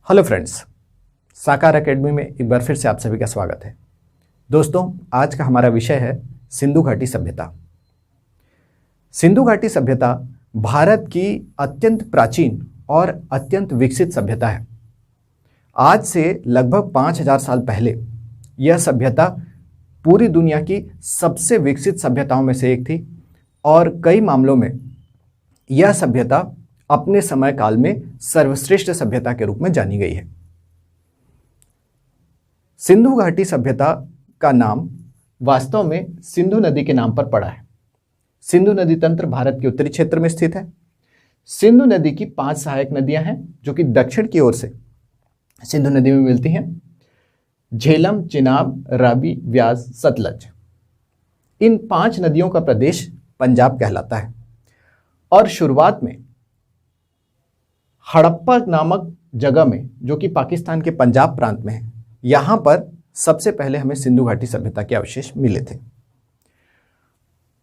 Hello friends, साकार academy में एक बार फिर से आप सभी का स्वागत है। दोस्तों, आज का हमारा विषय है सिंधु घाटी सभ्यता। सिंधु घाटी सभ्यता भारत की अत्यंत प्राचीन और अत्यंत विकसित सभ्यता है। आज से लगभग 5000 साल पहले यह सभ्यता पूरी दुनिया की सबसे विकसित सभ्यताओं में से एक थी और कई मामलों में यह सभ्यता अपने समय काल में सर्वश्रेष्ठ सभ्यता के रूप में जानी गई है। सिंधु घाटी सभ्यता का नाम वास्तव में सिंधु नदी के नाम पर पड़ा है। सिंधु नदी तंत्र भारत के उत्तरी क्षेत्र में स्थित है। सिंधु नदी की 5 सहायक नदियां हैं जो कि दक्षिण की ओर से सिंधु नदी में मिलती हैं। झेलम, चिनाब, रावी, व्यास, सतलज। इन 5 नदियों का प्रदेश पंजाब कहलाता है और शुरुआत में हड़प्पा नामक जगह में, जो कि पाकिस्तान के पंजाब प्रांत में है, यहां पर सबसे पहले हमें सिंधु घाटी सभ्यता के अवशेष मिले थे।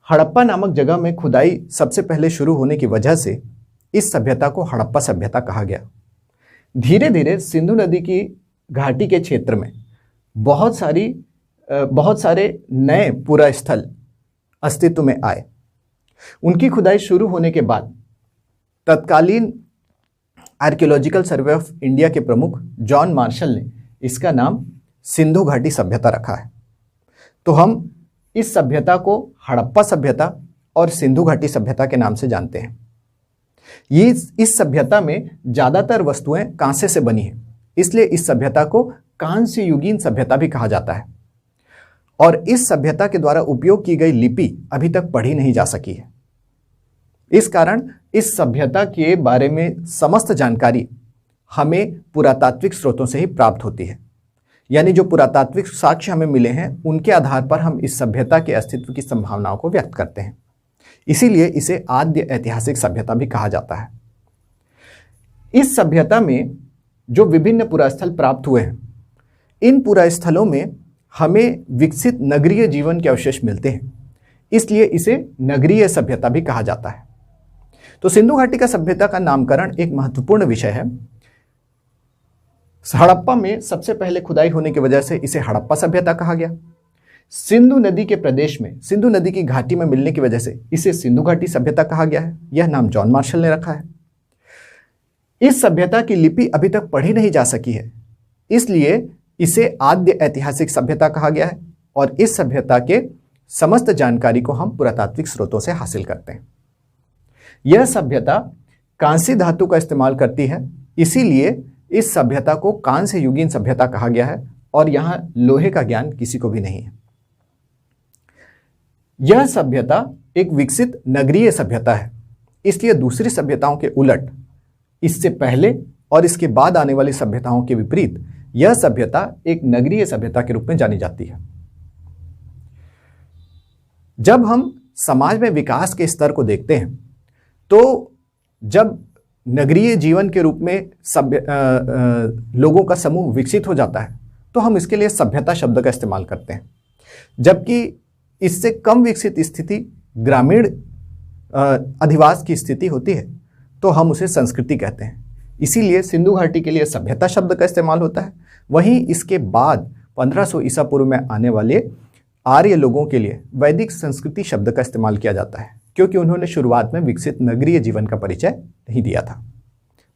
हड़प्पा नामक जगह में खुदाई सबसे पहले शुरू होने की वजह से इस सभ्यता को हड़प्पा सभ्यता कहा गया। धीरे धीरे सिंधु नदी की घाटी के क्षेत्र में बहुत सारे नए पुरा स्थल अस्तित्व में आए। उनकी खुदाई शुरू होने के बाद तत्कालीन आर्कियोलॉजिकल सर्वे ऑफ इंडिया के प्रमुख जॉन मार्शल ने इसका नाम सिंधु घाटी सभ्यता रखा है। तो हम इस सभ्यता को हड़प्पा सभ्यता और सिंधु घाटी सभ्यता के नाम से जानते हैं। इस सभ्यता में ज्यादातर वस्तुएं कांसे से बनी हैं, इसलिए इस सभ्यता को कांस्य युगीन सभ्यता भी कहा जाता है। और इस सभ्यता के द्वारा उपयोग की गई लिपि अभी तक पढ़ी नहीं जा सकी है। इस कारण इस सभ्यता के बारे में समस्त जानकारी हमें पुरातात्विक स्रोतों से ही प्राप्त होती है। यानी जो पुरातात्विक साक्ष्य हमें मिले हैं उनके आधार पर हम इस सभ्यता के अस्तित्व की संभावनाओं को व्यक्त करते हैं। इसीलिए इसे आद्य ऐतिहासिक सभ्यता भी कहा जाता है। इस सभ्यता में जो विभिन्न पुरास्थल प्राप्त हुए हैं, इन पुरास्थलों में हमें विकसित नगरीय जीवन के अवशेष मिलते हैं, इसलिए इसे नगरीय सभ्यता भी कहा जाता है। तो सिंधु घाटी का सभ्यता का नामकरण एक महत्वपूर्ण विषय है। हड़प्पा में सबसे पहले खुदाई होने की वजह से इसे हड़प्पा सभ्यता कहा गया। सिंधु नदी के प्रदेश में, सिंधु नदी की घाटी में मिलने की वजह से इसे सिंधु घाटी सभ्यता कहा गया है। यह नाम जॉन मार्शल ने रखा है। इस सभ्यता की लिपि अभी तक पढ़ी नहीं जा सकी है, इसलिए इसे आद्य ऐतिहासिक सभ्यता कहा गया है और इस सभ्यता के समस्त जानकारी को हम पुरातात्विक स्रोतों से हासिल करते हैं। यह सभ्यता कांस्य धातु का इस्तेमाल करती है, इसीलिए इस सभ्यता को कांस्य युगीन सभ्यता कहा गया है और यहां लोहे का ज्ञान किसी को भी नहीं है। यह सभ्यता एक विकसित नगरीय सभ्यता है, इसलिए दूसरी सभ्यताओं के उलट, इससे पहले और इसके बाद आने वाली सभ्यताओं के विपरीत यह सभ्यता एक नगरीय सभ्यता के रूप में जानी जाती है। जब हम समाज में विकास के स्तर को देखते हैं तो जब नगरीय जीवन के रूप में लोगों का समूह विकसित हो जाता है तो हम इसके लिए सभ्यता शब्द का इस्तेमाल करते हैं, जबकि इससे कम विकसित स्थिति ग्रामीण अधिवास की स्थिति होती है तो हम उसे संस्कृति कहते हैं। इसीलिए सिंधु घाटी के लिए सभ्यता शब्द का इस्तेमाल होता है। वहीं इसके बाद 1500 ईसा पूर्व में आने वाले आर्य लोगों के लिए वैदिक संस्कृति शब्द का इस्तेमाल किया जाता है, क्योंकि उन्होंने शुरुआत में विकसित नगरीय जीवन का परिचय नहीं दिया था।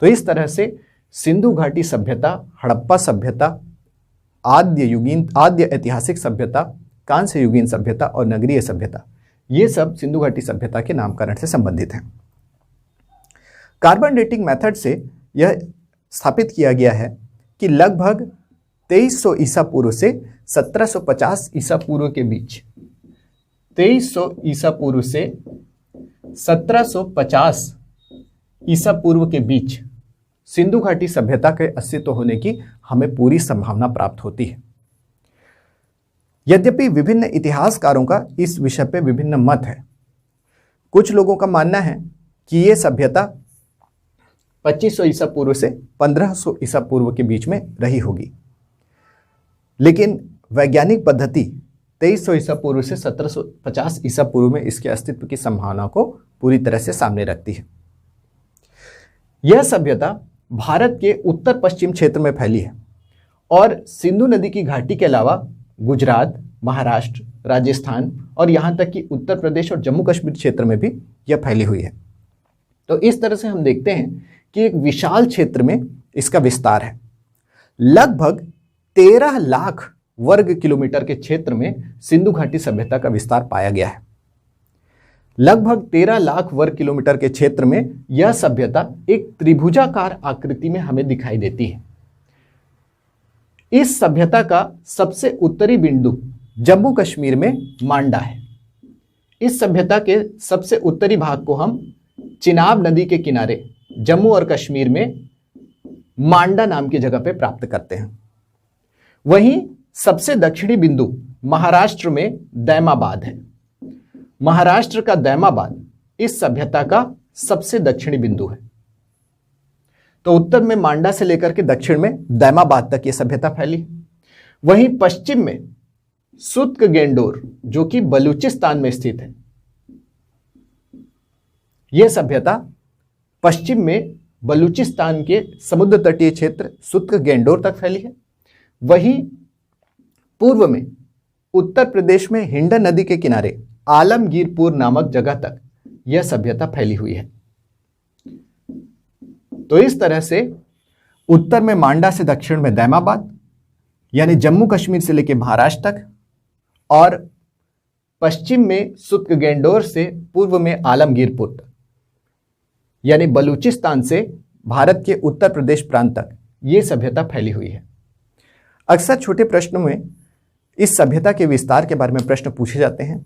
तो इस तरह से सिंधु घाटी सभ्यता, हड़प्पा सभ्यता, आद्य ऐतिहासिक सभ्यता, कांस्य युगीन सभ्यता और नगरीय सभ्यता, ये सब सिंधु घाटी सभ्यता के नामकरण से संबंधित हैं। कार्बन डेटिंग मेथड से यह स्थापित किया गया है कि लगभग 2300 ईसा पूर्व से 1750 ईसा पूर्व के बीच, 2300 ईसा पूर्व से 1750 ईसा पूर्व के बीच सिंधु घाटी सभ्यता के अस्तित्व होने की हमें पूरी संभावना प्राप्त होती है। यद्यपि विभिन्न इतिहासकारों का इस विषय पे विभिन्न मत है। कुछ लोगों का मानना है कि यह सभ्यता 2500 ईसा पूर्व से 1500 ईसा पूर्व के बीच में रही होगी, लेकिन वैज्ञानिक पद्धति 2300 ईसा पूर्व से 1750 ईसा पूर्व में इसके अस्तित्व की संभावना को पूरी तरह से सामने रखती है। यह सभ्यता भारत के उत्तर पश्चिम क्षेत्र में फैली है और सिंधु नदी की घाटी के अलावा गुजरात, महाराष्ट्र, राजस्थान और यहाँ तक कि उत्तर प्रदेश और जम्मू कश्मीर क्षेत्र में भी यह फैली हुई है। तो इस तरह से हम देखते हैं कि एक विशाल क्षेत्र में इसका विस्तार है। लगभग 13 लाख वर्ग किलोमीटर के क्षेत्र में सिंधु घाटी सभ्यता का विस्तार पाया गया है। लगभग 13 लाख वर्ग किलोमीटर के क्षेत्र में यह सभ्यता एक त्रिभुजाकार आकृति में हमें दिखाई देती है। इस सभ्यता का सबसे उत्तरी बिंदु जम्मू कश्मीर में मांडा है। इस सभ्यता के सबसे उत्तरी भाग को हम चिनाब नदी के किनारे जम्मू और कश्मीर में मांडा नाम की जगह पर प्राप्त करते हैं। वहीं सबसे दक्षिणी बिंदु महाराष्ट्र में दैमाबाद है। महाराष्ट्र का दैमाबाद इस सभ्यता का सबसे दक्षिणी बिंदु है। तो उत्तर में मांडा से लेकर के दक्षिण में दैमाबाद तक यह सभ्यता फैली। वहीं पश्चिम में सुत्क गेंडोर जो कि बलूचिस्तान में स्थित है, यह सभ्यता पश्चिम में बलूचिस्तान के समुद्र तटीय क्षेत्र सुत्क गेंडोर तक फैली है। वहीं पूर्व में उत्तर प्रदेश में हिंडन नदी के किनारे आलमगीरपुर नामक जगह तक यह सभ्यता फैली हुई है। तो इस तरह से उत्तर में मांडा से दक्षिण में दैमाबाद यानी जम्मू कश्मीर से लेकर महाराष्ट्र तक और पश्चिम में सुत्क गेंडोर से पूर्व में आलमगीरपुर तक यानी बलूचिस्तान से भारत के उत्तर प्रदेश प्रांत तक यह सभ्यता फैली हुई है। अक्सर छोटे प्रश्नों में इस सभ्यता के विस्तार के बारे में प्रश्न पूछे जाते हैं।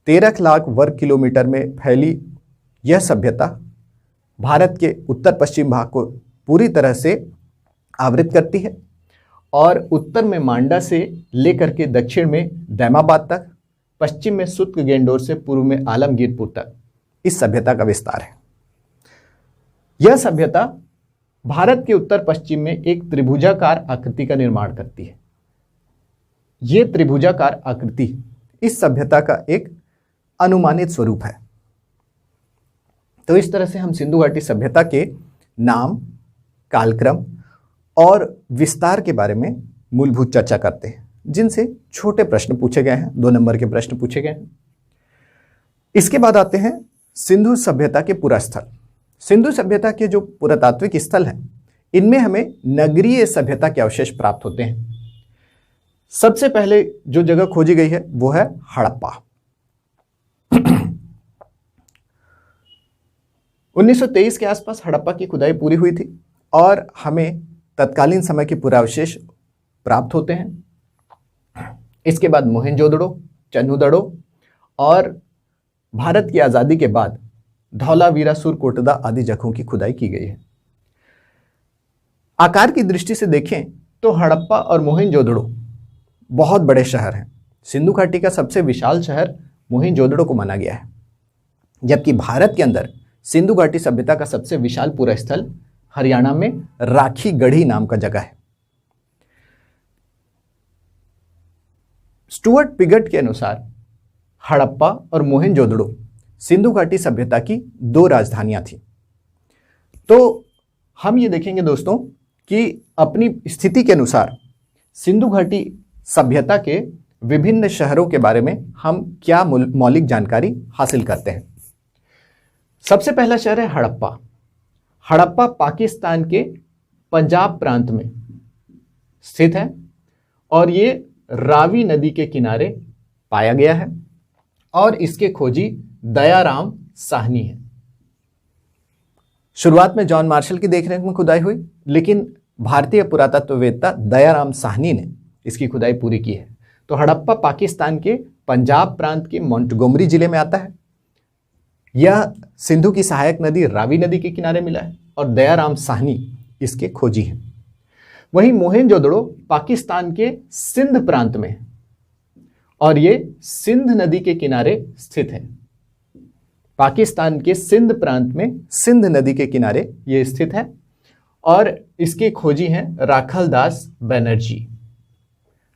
13 लाख वर्ग किलोमीटर में फैली यह सभ्यता भारत के उत्तर पश्चिम भाग को पूरी तरह से आवृत करती है और उत्तर में मांडा से लेकर के दक्षिण में दैमाबाद तक, पश्चिम में सुत्क गेंडोर से पूर्व में आलमगीरपुर तक इस सभ्यता का विस्तार है। यह सभ्यता भारत के उत्तर पश्चिम में एक त्रिभुजाकार आकृति का निर्माण करती है। यह त्रिभुजाकार आकृति इस सभ्यता का एक अनुमानित स्वरूप है। तो इस तरह से हम सिंधु घाटी सभ्यता के नाम, कालक्रम और विस्तार के बारे में मूलभूत चर्चा करते हैं, जिनसे छोटे प्रश्न पूछे गए हैं, 2 नंबर के प्रश्न पूछे गए हैं। इसके बाद आते हैं सिंधु सभ्यता के पुरास्थल। सिंधु सभ्यता के जो पुरातात्विक स्थल हैं, इनमें हमें नगरीय सभ्यता के अवशेष प्राप्त होते हैं। सबसे पहले जो जगह खोजी गई है वो है हड़प्पा। 1923 के आसपास हड़प्पा की खुदाई पूरी हुई थी और हमें तत्कालीन समय के पुरावशेष प्राप्त होते हैं। इसके बाद मोहेंजोदड़ो, चन्हुदड़ो और भारत की आज़ादी के बाद धौलावीरासुर कोटदा आदि जगहों की खुदाई की गई है। आकार की दृष्टि से देखें तो हड़प्पा और मोहेंजोदड़ो बहुत बड़े शहर हैं। सिंधु घाटी का सबसे विशाल शहर मोहेंजोदड़ो को माना गया है, जबकि भारत के अंदर सिंधु घाटी सभ्यता का सबसे विशाल पूरा स्थल हरियाणा में राखी गढ़ी नाम का जगह है। स्टुअर्ट पिगट के अनुसार हड़प्पा और मोहेंजोदड़ो सिंधु घाटी सभ्यता की 2 राजधानियां थी। तो हम ये देखेंगे दोस्तों कि अपनी स्थिति के अनुसार सिंधु घाटी सभ्यता के विभिन्न शहरों के बारे में हम क्या मौलिक जानकारी हासिल करते हैं। सबसे पहला शहर है हड़प्पा। हड़प्पा पाकिस्तान के पंजाब प्रांत में स्थित है और ये रावी नदी के किनारे पाया गया है और इसके खोजी दयाराम साहनी है। शुरुआत में जॉन मार्शल की देखरेख में खुदाई हुई, लेकिन भारतीय पुरातत्ववेत्ता दयाराम साहनी ने इसकी खुदाई पूरी की है। तो हड़प्पा पाकिस्तान के पंजाब प्रांत के मोंटगोमरी जिले में आता है। यह सिंधु की सहायक नदी रावी नदी के किनारे मिला है और दयाराम साहनी इसके खोजी हैं। वहीं मोहेंजोदड़ो पाकिस्तान के सिंध प्रांत में है और ये सिंध नदी के किनारे स्थित है। पाकिस्तान के सिंध प्रांत में सिंध नदी के किनारे ये स्थित है और इसके खोजी हैं राखलदास बनर्जी।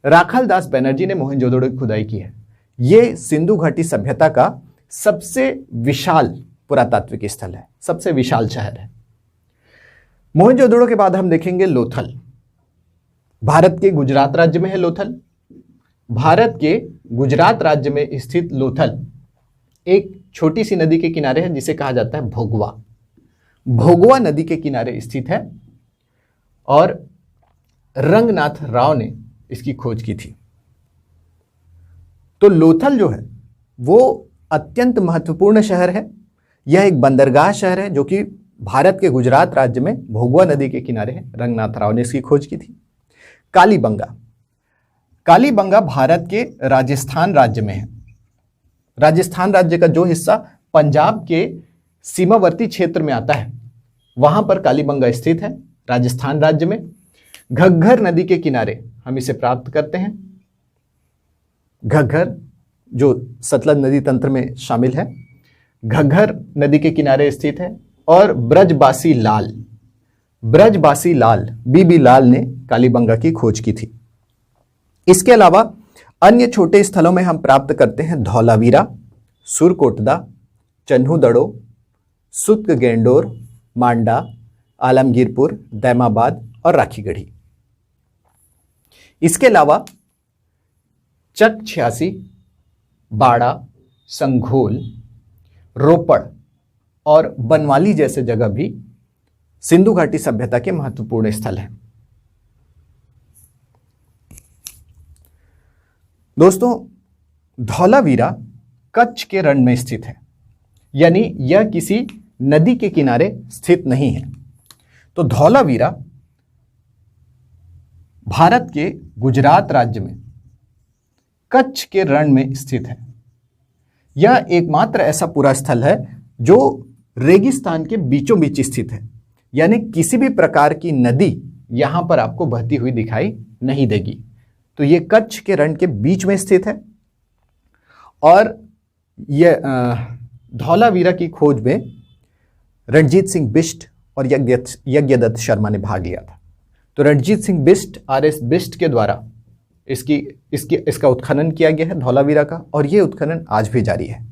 राखलदास बनर्जी ने मोहेंजोदड़ो की खुदाई की है। ये सिंधु घाटी सभ्यता का सबसे विशाल पुरातात्विक स्थल है, सबसे विशाल शहर है। मोहनजोदड़ो के बाद हम देखेंगे लोथल। भारत के गुजरात राज्य में है लोथल। भारत के गुजरात राज्य में स्थित लोथल एक छोटी सी नदी के किनारे है जिसे कहा जाता है भोगवा। भोगवा नदी के किनारे स्थित है और रंगनाथ राव ने इसकी खोज की थी। तो लोथल जो है वो अत्यंत महत्वपूर्ण शहर है। यह एक बंदरगाह शहर है जो कि भारत के गुजरात राज्य में भोगवा नदी के किनारे है। रंगनाथ राव ने इसकी खोज की थी। कालीबंगा। कालीबंगा भारत के राजस्थान राज्य में है। राजस्थान राज्य का जो हिस्सा पंजाब के सीमावर्ती क्षेत्र में आता है वहां पर कालीबंगा स्थित है, राजस्थान राज्य में। घग्गर नदी के किनारे हम इसे प्राप्त करते हैं। घग्गर जो सतलज नदी तंत्र में शामिल है, घग्गर नदी के किनारे स्थित है। और ब्रजबासी लाल, ब्रजबासी लाल बीबी लाल ने कालीबंगा की खोज की थी। इसके अलावा अन्य छोटे स्थलों में हम प्राप्त करते हैं धौलावीरा, सुरकोटदा, चन्हूदड़ो, सुत्क गेंडोर, मांडा, आलमगीरपुर, दैमाबाद और राखीगढ़ी। इसके अलावा चक 86, बाड़ा, संघोल, रोपड़ और बनवाली जैसे जगह भी सिंधु घाटी सभ्यता के महत्वपूर्ण स्थल हैं। दोस्तों, धौलावीरा कच्छ के रण में स्थित है, यानी यह किसी नदी के किनारे स्थित नहीं है। तो धौलावीरा भारत के गुजरात राज्य में कच्छ के रण में स्थित है। यह एकमात्र ऐसा पूरा स्थल है जो रेगिस्तान के बीचों बीच स्थित है, यानी किसी भी प्रकार की नदी यहां पर आपको बहती हुई दिखाई नहीं देगी। तो यह कच्छ के रण के बीच में स्थित है। और यह धौलावीरा की खोज में रणजीत सिंह बिष्ट और यज्ञदत्त शर्मा ने भाग लिया था। तो रणजीत सिंह बिष्ट, आर.एस. बिष्ट के द्वारा इसका उत्खनन किया गया है धौलावीरा का, और यह उत्खनन आज भी जारी है।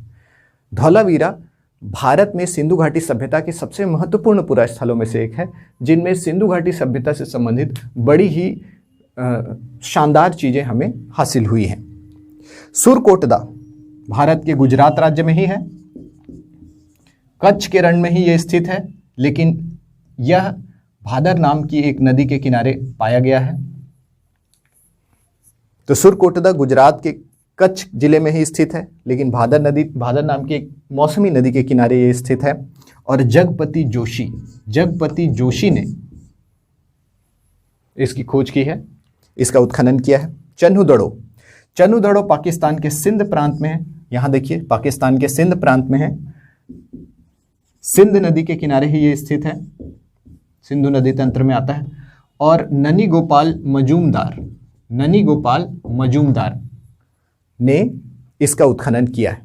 धौलावीरा भारत में सिंधु घाटी सभ्यता के सबसे महत्वपूर्ण पुरा स्थलों में से एक है, जिनमें सिंधु घाटी सभ्यता से संबंधित बड़ी ही शानदार चीजें हमें हासिल हुई हैं। सुरकोटदा भारत के गुजरात राज्य में ही है, कच्छ के रण में ही यह स्थित है, लेकिन यह भादर नाम की एक नदी के किनारे पाया गया है। तो सुरकोटदा गुजरात के कच्छ जिले में ही स्थित है, लेकिन भादर नाम की एक मौसमी नदी के किनारे ये स्थित है। और जगपति जोशी ने इसकी खोज की है, इसका उत्खनन किया है। चन्हूदड़ो पाकिस्तान के सिंध प्रांत में है। यहां देखिए, पाकिस्तान के सिंध प्रांत में है। सिंध नदी के किनारे ही ये स्थित है, सिंधु नदी तंत्र में आता है। और ननी गोपाल मजूमदार ने इसका उत्खनन किया है।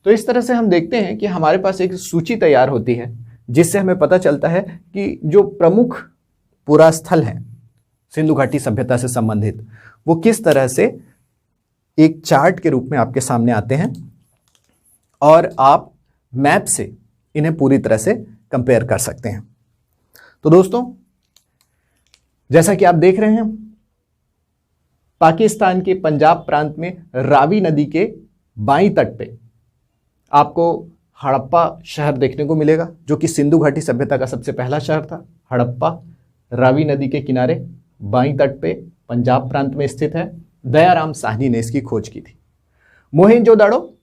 तो इस तरह से हम देखते हैं कि हमारे पास एक सूची तैयार होती है जिससे हमें पता चलता है कि जो प्रमुख पुरास्थल हैं सिंधु घाटी सभ्यता से संबंधित, वो किस तरह से एक चार्ट के रूप में आपके सामने आते हैं और आप मैप से इन्हें पूरी तरह से कंपेयर कर सकते हैं। तो दोस्तों, जैसा कि आप देख रहे हैं, पाकिस्तान के पंजाब प्रांत में रावी नदी के बाईं तट पे आपको हड़प्पा शहर देखने को मिलेगा, जो कि सिंधु घाटी सभ्यता का सबसे पहला शहर था। हड़प्पा रावी नदी के किनारे बाईं तट पे पंजाब प्रांत में स्थित है। दयाराम साहनी ने इसकी खोज की थी। मोहनजोदड़ो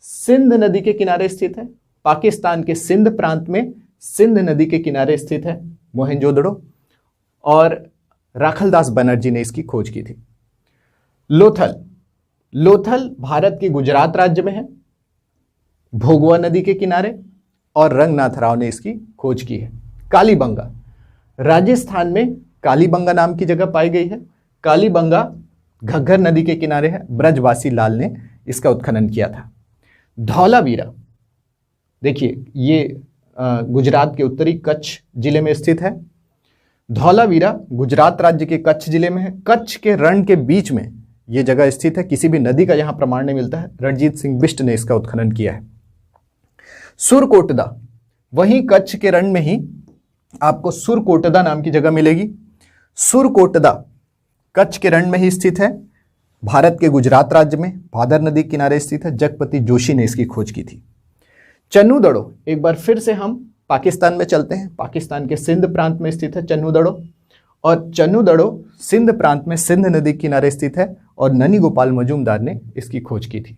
सिंध नदी के किनारे स्थित है। पाकिस्तान के सिंध प्रांत में सिंध नदी के किनारे स्थित है मोहनजोदड़ो, और राखलदास बनर्जी ने इसकी खोज की थी। लोथल भारत के गुजरात राज्य में है, भोगवा नदी के किनारे, और रंगनाथ राव ने इसकी खोज की है। कालीबंगा राजस्थान में कालीबंगा नाम की जगह पाई गई है। कालीबंगा घग्गर नदी के किनारे है। ब्रजवासी लाल ने इसका उत्खनन किया था। धौलावीरा देखिए, ये गुजरात के उत्तरी कच्छ जिले में स्थित है। धौलावीरा गुजरात राज्य के कच्छ जिले में है। कच्छ के रण के बीच में यह जगह स्थित है। किसी भी नदी का यहां प्रमाण नहीं मिलता है। रणजीत सिंह बिष्ट ने इसका उत्खनन किया है। सुरकोटदा वहीं कच्छ के रण में ही आपको सुरकोटदा नाम की जगह मिलेगी। सुरकोटदा कच्छ के रण में ही स्थित है, भारत के गुजरात राज्य में भादर नदी के किनारे स्थित है। जगपति जोशी ने इसकी खोज की थी। चन्नू दड़ो, एक बार फिर से हम पाकिस्तान में चलते हैं। पाकिस्तान के सिंध प्रांत में स्थित है चन्नू दड़ो, और चन्नू दड़ो सिंध प्रांत में सिंध नदी के किनारे स्थित है और ननी गोपाल मजूमदार ने इसकी खोज की थी।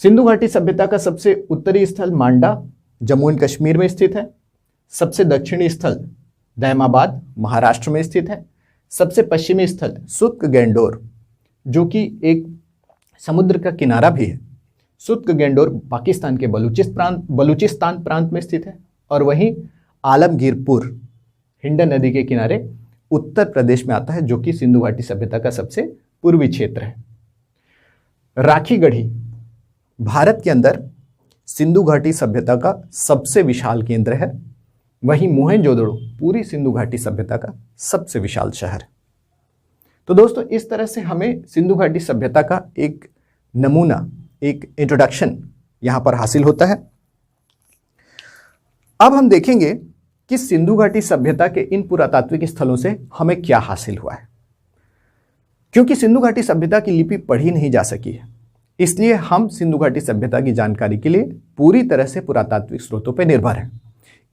सिंधु घाटी सभ्यता का सबसे उत्तरी स्थल मांडा जम्मू एंड कश्मीर में स्थित है। सबसे दक्षिणी स्थल दैमाबाद महाराष्ट्र में स्थित है। सबसे पश्चिमी स्थल सुत्क गेंडोर, जो कि एक समुद्र का किनारा भी है। सुत्क गेंडोर पाकिस्तान के बलूचिस्तान प्रांत में स्थित है। और वहीं आलमगीरपुर हिंडन नदी के किनारे उत्तर प्रदेश में आता है, जो कि सिंधु घाटी सभ्यता का सबसे पूर्वी क्षेत्र है। राखीगढ़ी भारत के अंदर सिंधु घाटी सभ्यता का सबसे विशाल केंद्र है। वहीं मोहनजोदड़ो पूरी सिंधु घाटी सभ्यता का सबसे विशाल शहर है। तो दोस्तों, इस तरह से हमें सिंधु घाटी सभ्यता का एक नमूना, एक इंट्रोडक्शन यहां पर हासिल होता है। अब हम देखेंगे कि सिंधु घाटी सभ्यता के इन पुरातात्विक स्थलों से हमें क्या हासिल हुआ है। क्योंकि सिंधु घाटी सभ्यता की लिपि पढ़ी नहीं जा सकी है, इसलिए हम सिंधु घाटी सभ्यता की जानकारी के लिए पूरी तरह से पुरातात्विक स्रोतों पर निर्भर हैं।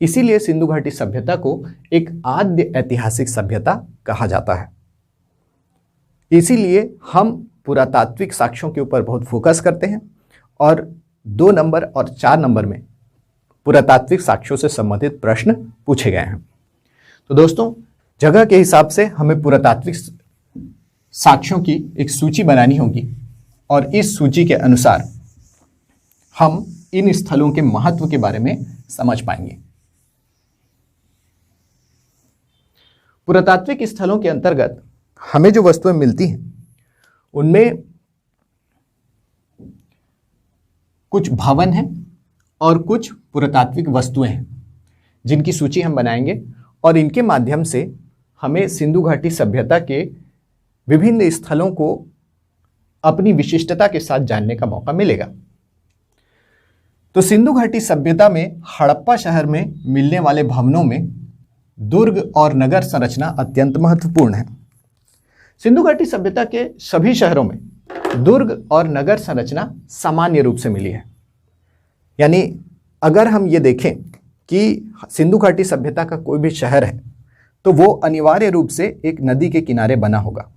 इसीलिए सिंधु घाटी सभ्यता को एक आद्य ऐतिहासिक सभ्यता कहा जाता है। इसीलिए हम पुरातात्विक साक्ष्यों के ऊपर बहुत फोकस करते हैं और 2 नंबर और 4 नंबर में पुरातात्विक साक्ष्यों से संबंधित प्रश्न पूछे गए हैं। तो दोस्तों, जगह के हिसाब से हमें पुरातात्विक साक्ष्यों की एक सूची बनानी होगी और इस सूची के अनुसार हम इन स्थलों के महत्व के बारे में समझ पाएंगे। पुरातात्विक स्थलों के अंतर्गत हमें जो वस्तुएं मिलती हैं उनमें कुछ भवन हैं और कुछ पुरातात्विक वस्तुएं हैं, जिनकी सूची हम बनाएंगे और इनके माध्यम से हमें सिंधु घाटी सभ्यता के विभिन्न स्थलों को अपनी विशिष्टता के साथ जानने का मौका मिलेगा। तो सिंधु घाटी सभ्यता में हड़प्पा शहर में मिलने वाले भवनों में दुर्ग और नगर संरचना अत्यंत महत्वपूर्ण है। सिंधु घाटी सभ्यता के सभी शहरों में दुर्ग और नगर संरचना सामान्य रूप से मिली है। यानी अगर हम ये देखें कि सिंधु घाटी सभ्यता का कोई भी शहर है तो वो अनिवार्य रूप से एक नदी के किनारे बना होगा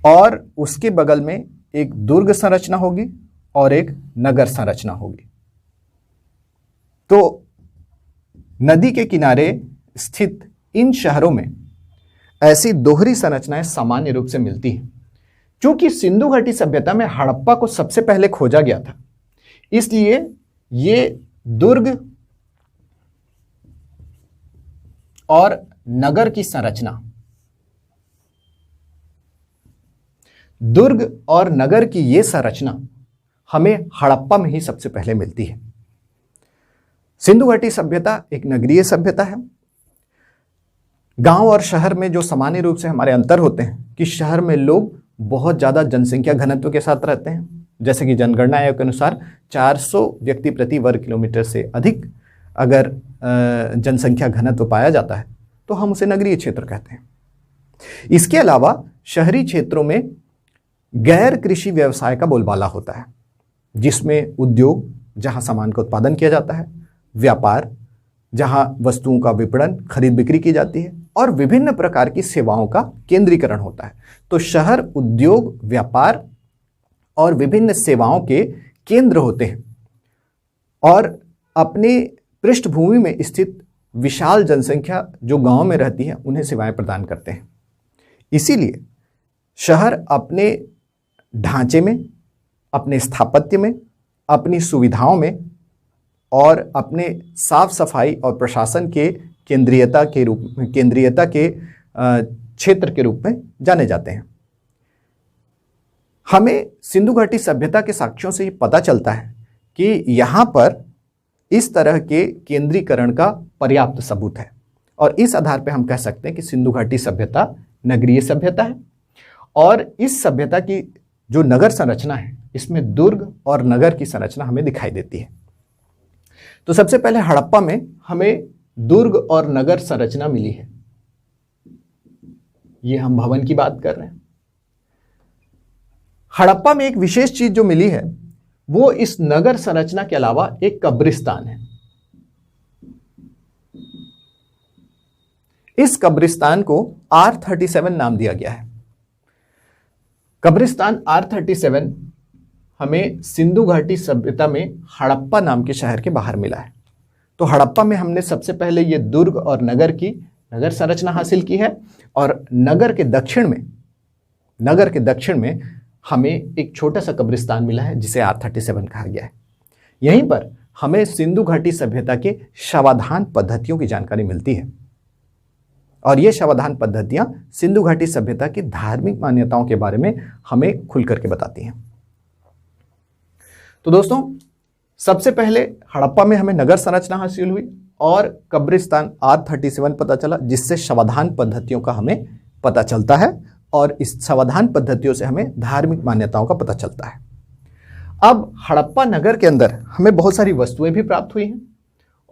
और उसके बगल में एक दुर्ग संरचना होगी और एक नगर संरचना होगी। तो नदी के किनारे स्थित इन शहरों में ऐसी दोहरी संरचनाएं सामान्य रूप से मिलती हैं। क्योंकि सिंधु घाटी सभ्यता में हड़प्पा को सबसे पहले खोजा गया था, इसलिए ये दुर्ग और नगर की संरचना, दुर्ग और नगर की ये संरचना हमें हड़प्पा में ही सबसे पहले मिलती है। सिंधु घाटी सभ्यता एक नगरीय सभ्यता है। गांव और शहर में जो सामान्य रूप से हमारे अंतर होते हैं कि शहर में लोग बहुत ज़्यादा जनसंख्या घनत्व के साथ रहते हैं। जैसे कि जनगणना आयोग के अनुसार 400 व्यक्ति प्रति वर्ग किलोमीटर से अधिक अगर जनसंख्या घनत्व पाया जाता है तो हम उसे नगरीय क्षेत्र कहते हैं। इसके अलावा शहरी क्षेत्रों में गैर कृषि व्यवसाय का बोलबाला होता है, जिसमें उद्योग जहां सामान का उत्पादन किया जाता है, व्यापार जहां वस्तुओं का विपणन खरीद बिक्री की जाती है और विभिन्न प्रकार की सेवाओं का केंद्रीकरण होता है। तो शहर उद्योग, व्यापार और विभिन्न सेवाओं के केंद्र होते हैं और अपनी पृष्ठभूमि में स्थित विशाल जनसंख्या जो गांव में रहती है उन्हें सेवाएं प्रदान करते हैं। इसीलिए शहर अपने ढांचे में, अपने स्थापत्य में, अपनी सुविधाओं में और अपने साफ सफाई और प्रशासन के केंद्रीयता के क्षेत्र के रूप में जाने जाते हैं। हमें सिंधु घाटी सभ्यता के साक्ष्यों से ये पता चलता है कि यहाँ पर इस तरह के केंद्रीकरण का पर्याप्त सबूत है और इस आधार पर हम कह सकते हैं कि सिंधु घाटी सभ्यता नगरीय सभ्यता है। और इस सभ्यता की जो नगर संरचना है इसमें दुर्ग और नगर की संरचना हमें दिखाई देती है। तो सबसे पहले हड़प्पा में हमें दुर्ग और नगर संरचना मिली है। ये हम भवन की बात कर रहे हैं। हड़प्पा में एक विशेष चीज जो मिली है वो इस नगर संरचना के अलावा एक कब्रिस्तान है। इस कब्रिस्तान को R37 नाम दिया गया है। कब्रिस्तान R37 हमें सिंधु घाटी सभ्यता में हड़प्पा नाम के शहर के बाहर मिला है। तो हड़प्पा में हमने सबसे पहले ये दुर्ग और नगर की नगर संरचना हासिल की है, और नगर के दक्षिण में हमें एक छोटा सा कब्रिस्तान मिला है जिसे R37 कहा गया है। यहीं पर हमें सिंधु घाटी सभ्यता के शवाधान पद्धतियों की जानकारी मिलती है, और ये शवाधान पद्धतियां सिंधु घाटी सभ्यता की धार्मिक मान्यताओं के बारे में हमें खुल करके बताती हैं। तो दोस्तों, सबसे पहले हड़प्पा में हमें नगर संरचना हासिल हुई और कब्रिस्तान R37 पता चला, जिससे शवाधान पद्धतियों का हमें पता चलता है, और इस शवाधान पद्धतियों से हमें धार्मिक मान्यताओं का पता चलता है। अब हड़प्पा नगर के अंदर हमें बहुत सारी वस्तुएं भी प्राप्त हुई हैं,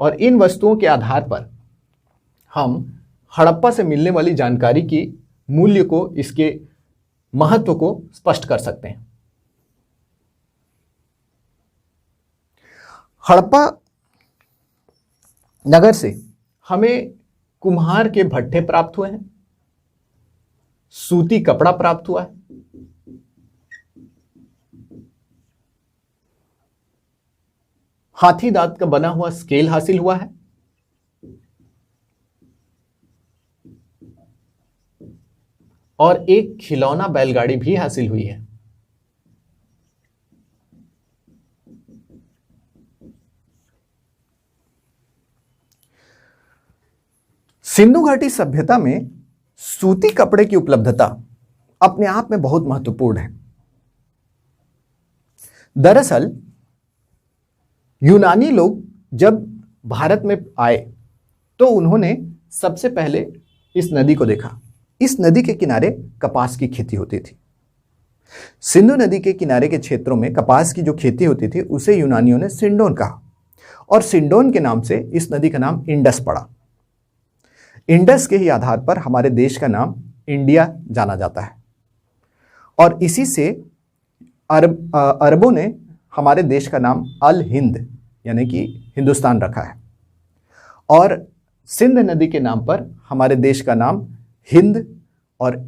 और इन वस्तुओं के आधार पर हम हड़प्पा से मिलने वाली जानकारी की मूल्य को, इसके महत्व को स्पष्ट कर सकते हैं। हड़प्पा नगर से हमें कुम्हार के भट्ठे प्राप्त हुए हैं, सूती कपड़ा प्राप्त हुआ है, हाथी दांत का बना हुआ स्केल हासिल हुआ है, और एक खिलौना बैलगाड़ी भी हासिल हुई है। सिंधु घाटी सभ्यता में सूती कपड़े की उपलब्धता अपने आप में बहुत महत्वपूर्ण है। दरअसल यूनानी लोग जब भारत में आए तो उन्होंने सबसे पहले इस नदी को देखा। इस नदी के किनारे कपास की खेती होती थी। सिंधु नदी के किनारे के क्षेत्रों में कपास की जो खेती होती थी उसे यूनानियों ने सिंडोन कहा, और सिंडोन के नाम से इस नदी का नाम इंडस पड़ा। इंडस के ही आधार पर हमारे देश का नाम इंडिया जाना जाता है, और इसी से अरबों ने हमारे देश का नाम अल हिंद यानी कि हिंदुस्तान रखा है, और सिंध नदी के नाम पर हमारे देश का नाम हिंद, और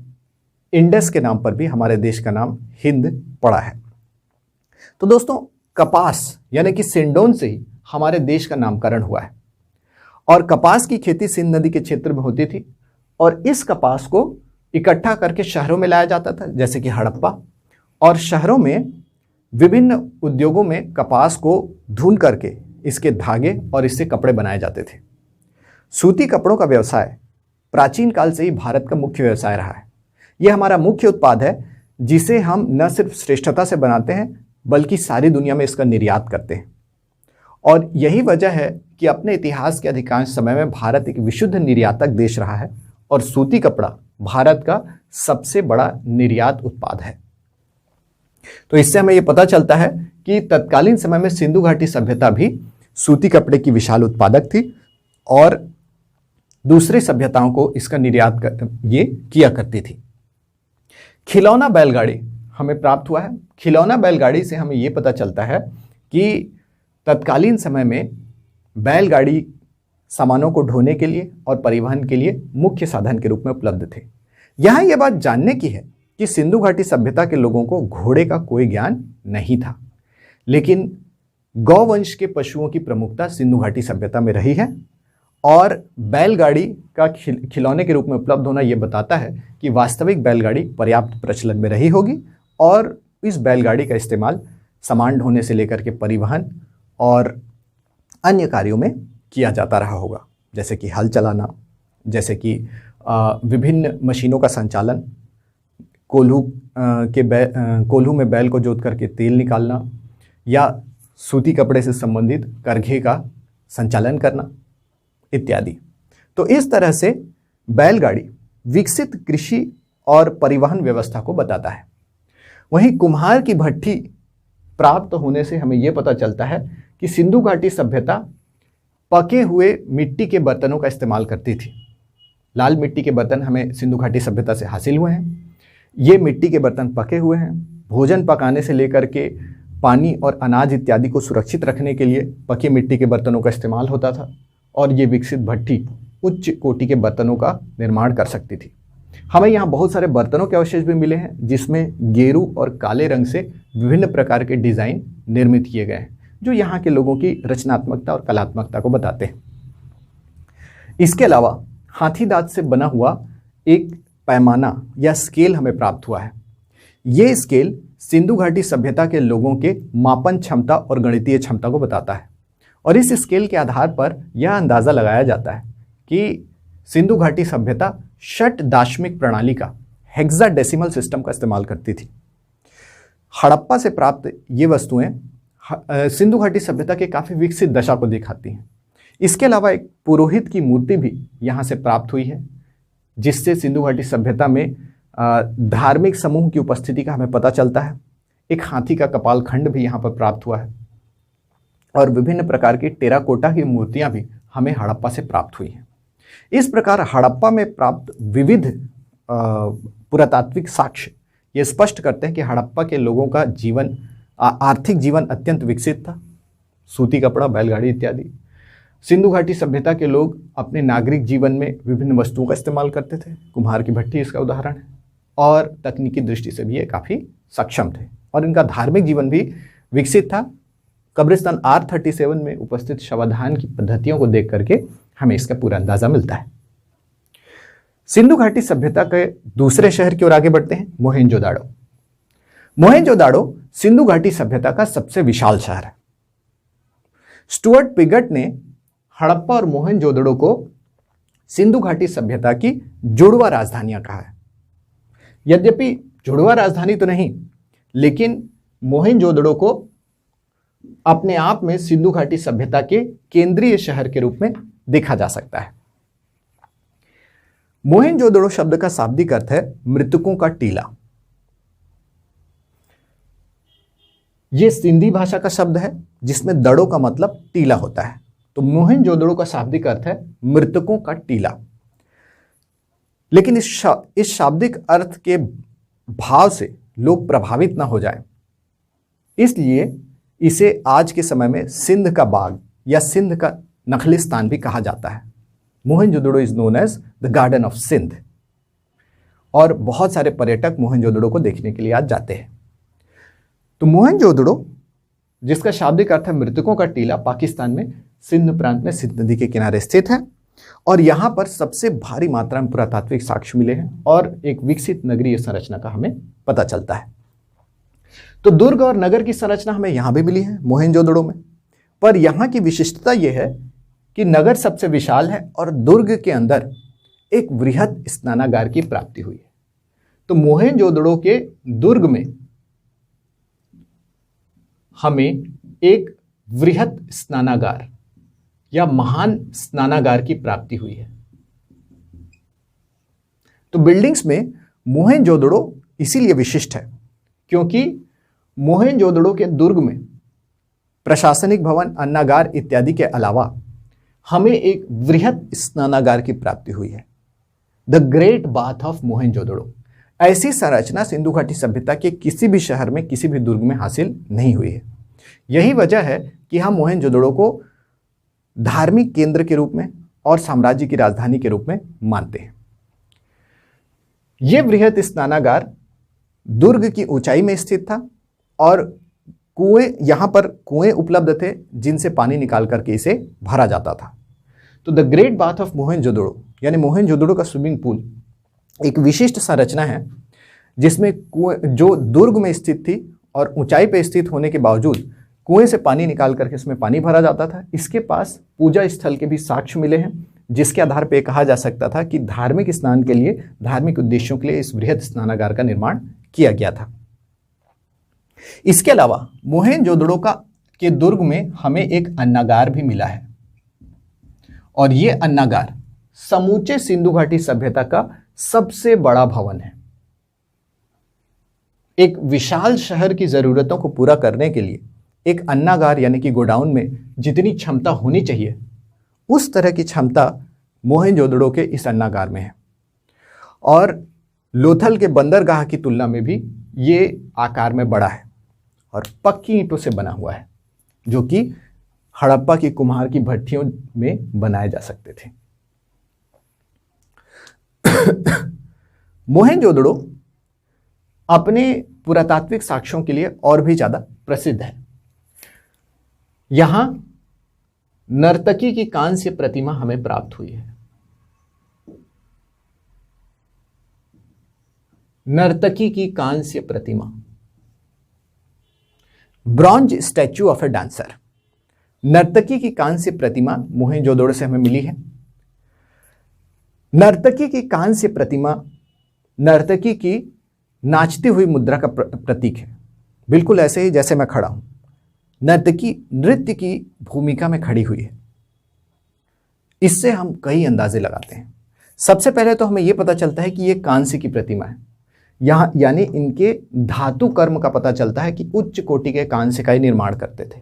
इंडस के नाम पर भी हमारे देश का नाम हिंद पड़ा है। तो दोस्तों, कपास यानी कि सिंडोन से ही हमारे देश का नामकरण हुआ है, और कपास की खेती सिंध नदी के क्षेत्र में होती थी, और इस कपास को इकट्ठा करके शहरों में लाया जाता था, जैसे कि हड़प्पा, और शहरों में विभिन्न उद्योगों में कपास को धुन करके इसके धागे और इससे कपड़े बनाए जाते थे। सूती कपड़ों का व्यवसाय प्राचीन काल से ही भारत का मुख्य व्यवसाय रहा है। यह हमारा मुख्य उत्पाद है, जिसे हम न सिर्फ श्रेष्ठता से बनाते हैं बल्कि सारी दुनिया में इसका निर्यात करते हैं। और यही वजह है कि अपने इतिहास के अधिकांश समय में भारत एक विशुद्ध निर्यातक देश रहा है, और सूती कपड़ा भारत का सबसे बड़ा निर्यात उत्पाद है। तो इससे हमें यह पता चलता है कि तत्कालीन समय में सिंधु घाटी सभ्यता भी सूती कपड़े की विशाल उत्पादक थी, और दूसरी सभ्यताओं को इसका निर्यात ये किया करती थी। खिलौना बैलगाड़ी हमें प्राप्त हुआ है। खिलौना बैलगाड़ी से हमें ये पता चलता है कि तत्कालीन समय में बैलगाड़ी सामानों को ढोने के लिए और परिवहन के लिए मुख्य साधन के रूप में उपलब्ध थे। यहाँ यह बात जानने की है कि सिंधु घाटी सभ्यता के लोगों को घोड़े का कोई ज्ञान नहीं था, लेकिन गौवंश के पशुओं की प्रमुखता सिंधु घाटी सभ्यता में रही है, और बैलगाड़ी का खिलौने के रूप में उपलब्ध होना यह बताता है कि वास्तविक बैलगाड़ी पर्याप्त प्रचलन में रही होगी, और इस बैलगाड़ी का इस्तेमाल सामान ढोने से लेकर के परिवहन और अन्य कार्यों में किया जाता रहा होगा, जैसे कि हल चलाना, जैसे कि विभिन्न मशीनों का संचालन, कोल्हू में बैल को जोत करके तेल निकालना, या सूती कपड़े से संबंधित करघे का संचालन करना इत्यादि। तो इस तरह से बैलगाड़ी विकसित कृषि और परिवहन व्यवस्था को बताता है। वहीं कुम्हार की भट्ठी प्राप्त होने से हमें यह पता चलता है कि सिंधु घाटी सभ्यता पके हुए मिट्टी के बर्तनों का इस्तेमाल करती थी। लाल मिट्टी के बर्तन हमें सिंधु घाटी सभ्यता से हासिल हुए हैं। ये मिट्टी के बर्तन पके हुए हैं। भोजन पकाने से लेकर के पानी और अनाज इत्यादि को सुरक्षित रखने के लिए पकी मिट्टी के बर्तनों का इस्तेमाल होता था और ये विकसित भट्टी उच्च कोटि के बर्तनों का निर्माण कर सकती थी। हमें यहाँ बहुत सारे बर्तनों के अवशेष भी मिले हैं जिसमें गेरू और काले रंग से विभिन्न प्रकार के डिज़ाइन निर्मित किए गए हैं, जो यहाँ के लोगों की रचनात्मकता और कलात्मकता को बताते हैं। इसके अलावा हाथी दांत से बना हुआ एक पैमाना या स्केल हमें प्राप्त हुआ है। ये स्केल सिंधु घाटी सभ्यता के लोगों के मापन क्षमता और गणितीय क्षमता को बताता है और इस स्केल के आधार पर यह अंदाज़ा लगाया जाता है कि सिंधु घाटी सभ्यता षट दाशमिक प्रणाली का हेक्साडेसिमल सिस्टम का इस्तेमाल करती थी। हड़प्पा से प्राप्त ये वस्तुएं सिंधु घाटी सभ्यता के काफ़ी विकसित दशा को दिखाती हैं। इसके अलावा एक पुरोहित की मूर्ति भी यहाँ से प्राप्त हुई है, जिससे सिंधु घाटी सभ्यता में धार्मिक समूह की उपस्थिति का हमें पता चलता है। एक हाथी का कपाल खंड भी यहाँ पर प्राप्त हुआ है और विभिन्न प्रकार की टेराकोटा की मूर्तियाँ भी हमें हड़प्पा से प्राप्त हुई हैं। इस प्रकार हड़प्पा में प्राप्त विविध पुरातात्विक साक्ष्य ये स्पष्ट करते हैं कि हड़प्पा के लोगों का जीवन आर्थिक जीवन अत्यंत विकसित था। सूती कपड़ा, बैलगाड़ी इत्यादि। सिंधु घाटी सभ्यता के लोग अपने नागरिक जीवन में विभिन्न वस्तुओं का इस्तेमाल करते थे। कुम्हार की भट्टी इसका उदाहरण है और तकनीकी दृष्टि से भी ये काफ़ी सक्षम थे और इनका धार्मिक जीवन भी विकसित था। कब्रिस्तान R37 में उपस्थित शवदान की पद्धतियों को देख करके हमें इसका पूरा अंदाजा मिलता है। सिंधु घाटी सभ्यता के दूसरे शहर की ओर आगे बढ़ते हैं, मोहेंजोदाड़ो। मोहेंजोदाड़ो सिंधु घाटी सभ्यता का सबसे विशाल शहर है। स्टुअर्ट पिगट ने हड़प्पा और मोहेंजोदड़ो को सिंधु घाटी सभ्यता की जुड़वा राजधानियां कहा है। यद्यपि जुड़वा राजधानी तो नहीं, लेकिन मोहेंजोदड़ो को अपने आप में सिंधु घाटी सभ्यता के केंद्रीय शहर के रूप में देखा जा सकता है। मोहेंजोदड़ो शब्द का शाब्दिक अर्थ है मृतकों का टीला। यह सिंधी भाषा का शब्द है जिसमें दड़ो का मतलब टीला होता है, तो मोहेंजोदड़ो का शाब्दिक अर्थ है मृतकों का टीला। लेकिन इस शाब्दिक अर्थ के भाव से लोग प्रभावित ना हो जाएं, इसलिए इसे आज के समय में सिंध का बाग या सिंध का नखलिस्तान भी कहा जाता है। Mohenjodaro is known as the garden of Sindh और बहुत सारे पर्यटक मोहेंजोदड़ो को देखने के लिए आज जाते हैं। तो मोहेंजोदड़ो, जिसका शाब्दिक अर्थ है मृतकों का टीला, पाकिस्तान में सिंध प्रांत में सिंध नदी के किनारे स्थित है और यहाँ पर सबसे भारी मात्रा में पुरातात्विक साक्ष्य मिले हैं और एक विकसित नगरीय संरचना का हमें पता चलता है। तो दुर्ग और नगर की संरचना हमें यहाँ भी मिली है मोहेंजोदड़ो में, पर यहाँ की विशिष्टता यह है कि नगर सबसे विशाल है और दुर्ग के अंदर एक वृहद स्नानागार की प्राप्ति हुई है। तो मोहेंजोदड़ो के दुर्ग में हमें एक वृहद स्नानागार या महान स्नानागार की प्राप्ति हुई है। तो बिल्डिंग्स में मोहेंजोदड़ो इसीलिए विशिष्ट है क्योंकि मोहेंजोदड़ो के दुर्ग में प्रशासनिक भवन, अन्नागार इत्यादि के अलावा हमें एक वृहद स्नानागार की प्राप्ति हुई है, द ग्रेट बाथ ऑफ मोहेंजोदड़ो। ऐसी संरचना सिंधु घाटी सभ्यता के किसी भी शहर में, किसी भी दुर्ग में हासिल नहीं हुई है। यही वजह है कि हम मोहेंजोदड़ो को धार्मिक केंद्र के रूप में और साम्राज्य की राजधानी के रूप में मानते हैं। यह वृहद स्नानागार दुर्ग की ऊंचाई में स्थित था और यहां पर कुएं उपलब्ध थे जिनसे पानी निकाल करके इसे भरा जाता था। तो द ग्रेट बाथ ऑफ मोहेंजोदड़ो यानी मोहेंजोदड़ो का स्विमिंग पूल एक विशिष्ट संरचना है जिसमें कुएं जो दुर्ग में स्थित थी और ऊंचाई पर स्थित होने के बावजूद कुएं से पानी निकाल करके इसमें पानी भरा जाता था। इसके पास पूजा स्थल के भी साक्ष्य मिले हैं जिसके आधार पर कहा जा सकता था कि धार्मिक स्नान के लिए, धार्मिक उद्देश्यों के लिए इस वृहद स्नानागार का निर्माण किया गया था। इसके अलावा मोहेंजोदड़ो के दुर्ग में हमें एक अन्नागार भी मिला है और यह अन्नागार समूचे सिंधु घाटी सभ्यता का सबसे बड़ा भवन है। एक विशाल शहर की जरूरतों को पूरा करने के लिए एक अन्नागार यानी कि गोडाउन में जितनी क्षमता होनी चाहिए उस तरह की क्षमता मोहनजोदड़ो के इस अन्नागार में है। और लोथल के बंदरगाह की तुलना में भी ये आकार में बड़ा है और पक्की ईंटों से बना हुआ है, जो कि हड़प्पा की कुम्हार की भट्टियों में बनाए जा सकते थे। मोहनजोदड़ो अपने पुरातात्विक साक्ष्यों के लिए और भी ज्यादा प्रसिद्ध है। यहां नर्तकी की कांस्य प्रतिमा हमें प्राप्त हुई है। नर्तकी की कांस्य प्रतिमा, bronze statue of a dancer. नर्तकी की कांस्य प्रतिमा मोहनजोदड़ो से हमें मिली है। नर्तकी की कांस्य प्रतिमा नर्तकी की नाचती हुई मुद्रा का प्रतीक है, बिल्कुल ऐसे ही जैसे मैं खड़ा हूं। नर्तकी नृत्य की भूमिका में खड़ी हुई है। इससे हम कई अंदाजे लगाते हैं। सबसे पहले तो हमें यह पता चलता है कि यह कांस्य की प्रतिमा है, यहां यानी इनके धातु कर्म का पता चलता है कि उच्च कोटि के कांस्य का ही निर्माण करते थे।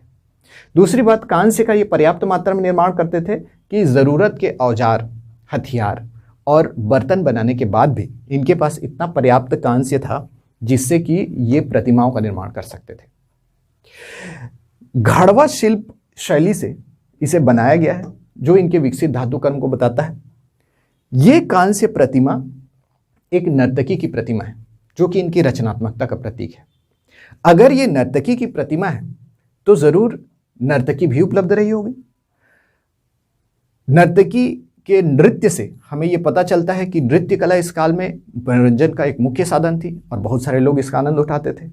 दूसरी बात, कांस्य का ये पर्याप्त मात्रा में निर्माण करते थे कि जरूरत के औजार, हथियार और बर्तन बनाने के बाद भी इनके पास इतना पर्याप्त कांस्य था जिससे कि ये प्रतिमाओं का निर्माण कर सकते थे। घड़वा शिल्प शैली से इसे बनाया गया है, जो इनके विकसित धातु कर्म को बताता है। ये कांस्य प्रतिमा एक नर्तकी की प्रतिमा है, जो कि इनकी रचनात्मकता का प्रतीक है। अगर ये नर्तकी की प्रतिमा है तो जरूर नर्तकी भी उपलब्ध रही होगी। नर्तकी के नृत्य से हमें यह पता चलता है कि नृत्य कला इस काल में मनोरंजन का एक मुख्य साधन थी और बहुत सारे लोग इसका आनंद उठाते थे।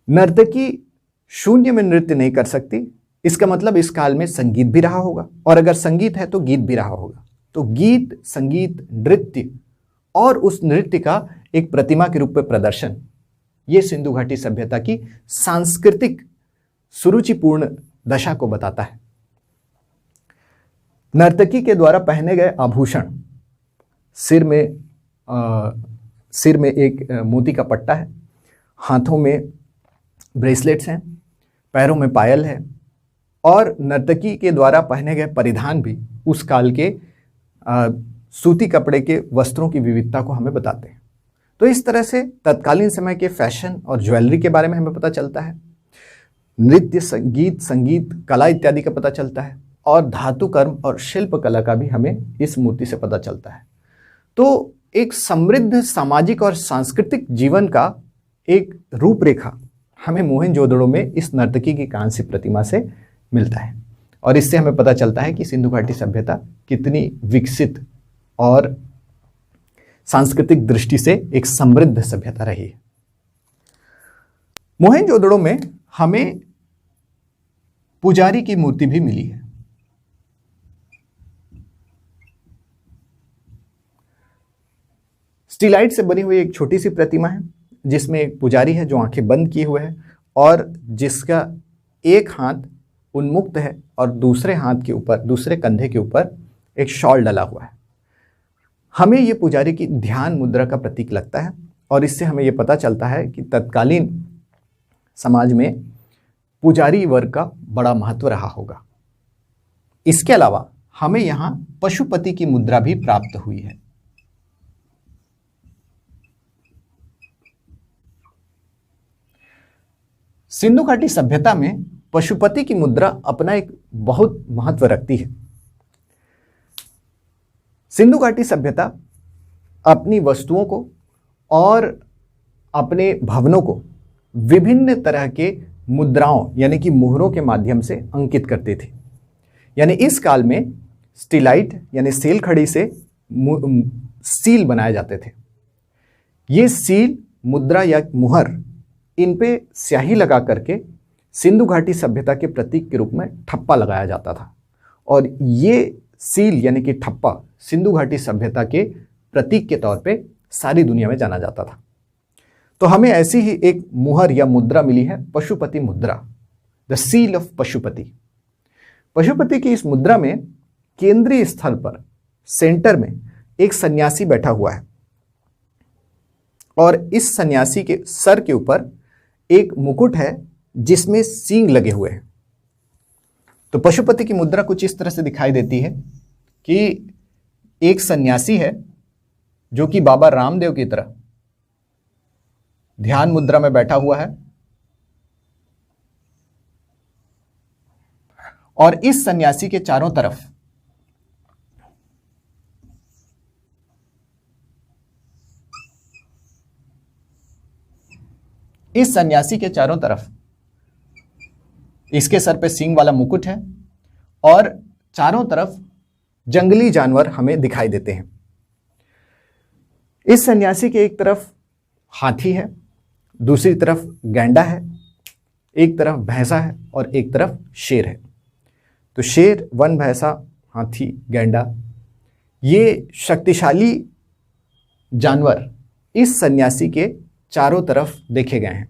नर्तकी शून्य में नृत्य नहीं कर सकती, इसका मतलब इस काल में संगीत भी रहा होगा, और अगर संगीत है तो गीत भी रहा होगा। तो गीत, संगीत, नृत्य और उस नृत्य का एक प्रतिमा के रूप में प्रदर्शन, ये सिंधु घाटी सभ्यता की सांस्कृतिक सुरुचिपूर्ण दशा को बताता है। नर्तकी के द्वारा पहने गए आभूषण, सिर में एक मोती का पट्टा है, हाथों में ब्रेसलेट्स हैं, पैरों में पायल है, और नर्तकी के द्वारा पहने गए परिधान भी उस काल के सूती कपड़े के वस्त्रों की विविधता को हमें बताते हैं। तो इस तरह से तत्कालीन समय के फैशन और ज्वेलरी के बारे में हमें पता चलता है, नृत्य, संगीत, कला इत्यादि का पता चलता है, और धातु कर्म और शिल्प कला का भी हमें इस मूर्ति से पता चलता है। तो एक समृद्ध सामाजिक और सांस्कृतिक जीवन का एक रूपरेखा हमें मोहनजोदड़ो में इस नर्तकी की कांस्य प्रतिमा से मिलता है, और इससे हमें पता चलता है कि सिंधु घाटी सभ्यता कितनी विकसित और सांस्कृतिक दृष्टि से एक समृद्ध सभ्यता रही है। मोहनजोदड़ो में हमें पुजारी की मूर्ति भी मिली है। स्टीलाइट से बनी हुई एक छोटी सी प्रतिमा है, जिसमें एक पुजारी है जो आंखें बंद किए हुए है और जिसका एक हाथ उन्मुक्त है और दूसरे हाथ के ऊपर, दूसरे कंधे के ऊपर एक शॉल डला हुआ है। हमें यह पुजारी की ध्यान मुद्रा का प्रतीक लगता है, और इससे हमें यह पता चलता है कि तत्कालीन समाज में पुजारी वर्ग का बड़ा महत्व रहा होगा। इसके अलावा हमें यहां पशुपति की मुद्रा भी प्राप्त हुई है। सिंधु घाटी सभ्यता में पशुपति की मुद्रा अपना एक बहुत महत्व रखती है। सिंधु घाटी सभ्यता अपनी वस्तुओं को और अपने भवनों को विभिन्न तरह के मुद्राओं यानी कि मुहरों के माध्यम से अंकित करते थे। यानी इस काल में स्टीलाइट यानी सेल खड़ी से सील बनाए जाते थे। ये सील, मुद्रा या मुहर, इन पे स्याही लगा करके सिंधु घाटी सभ्यता के प्रतीक के रूप में ठप्पा लगाया जाता था, और ये सील यानी कि ठप्पा सिंधु घाटी सभ्यता के प्रतीक के तौर पे सारी दुनिया में जाना जाता था। तो हमें ऐसी ही एक मुहर या मुद्रा मिली है, पशुपति मुद्रा, the seal of Pashupati. Pashupati की इस मुद्रा में केंद्रीय स्थल पर सेंटर में एक सन्यासी बैठा हुआ है, और इस सन्यासी के सर के ऊपर एक मुकुट है जिसमें सींग लगे हुए हैं। तो पशुपति की मुद्रा कुछ इस तरह से दिखाई देती है कि एक सन्यासी है जो कि बाबा रामदेव की तरह ध्यान मुद्रा में बैठा हुआ है, और इस सन्यासी के चारों तरफ इसके सर पे सींग वाला मुकुट है और चारों तरफ जंगली जानवर हमें दिखाई देते हैं। इस सन्यासी के एक तरफ हाथी है, दूसरी तरफ गैंडा है, एक तरफ भैंसा है और एक तरफ शेर है। तो शेर, वन, भैंसा, हाथी, गैंडा, ये शक्तिशाली जानवर इस सन्यासी के चारों तरफ देखे गए हैं,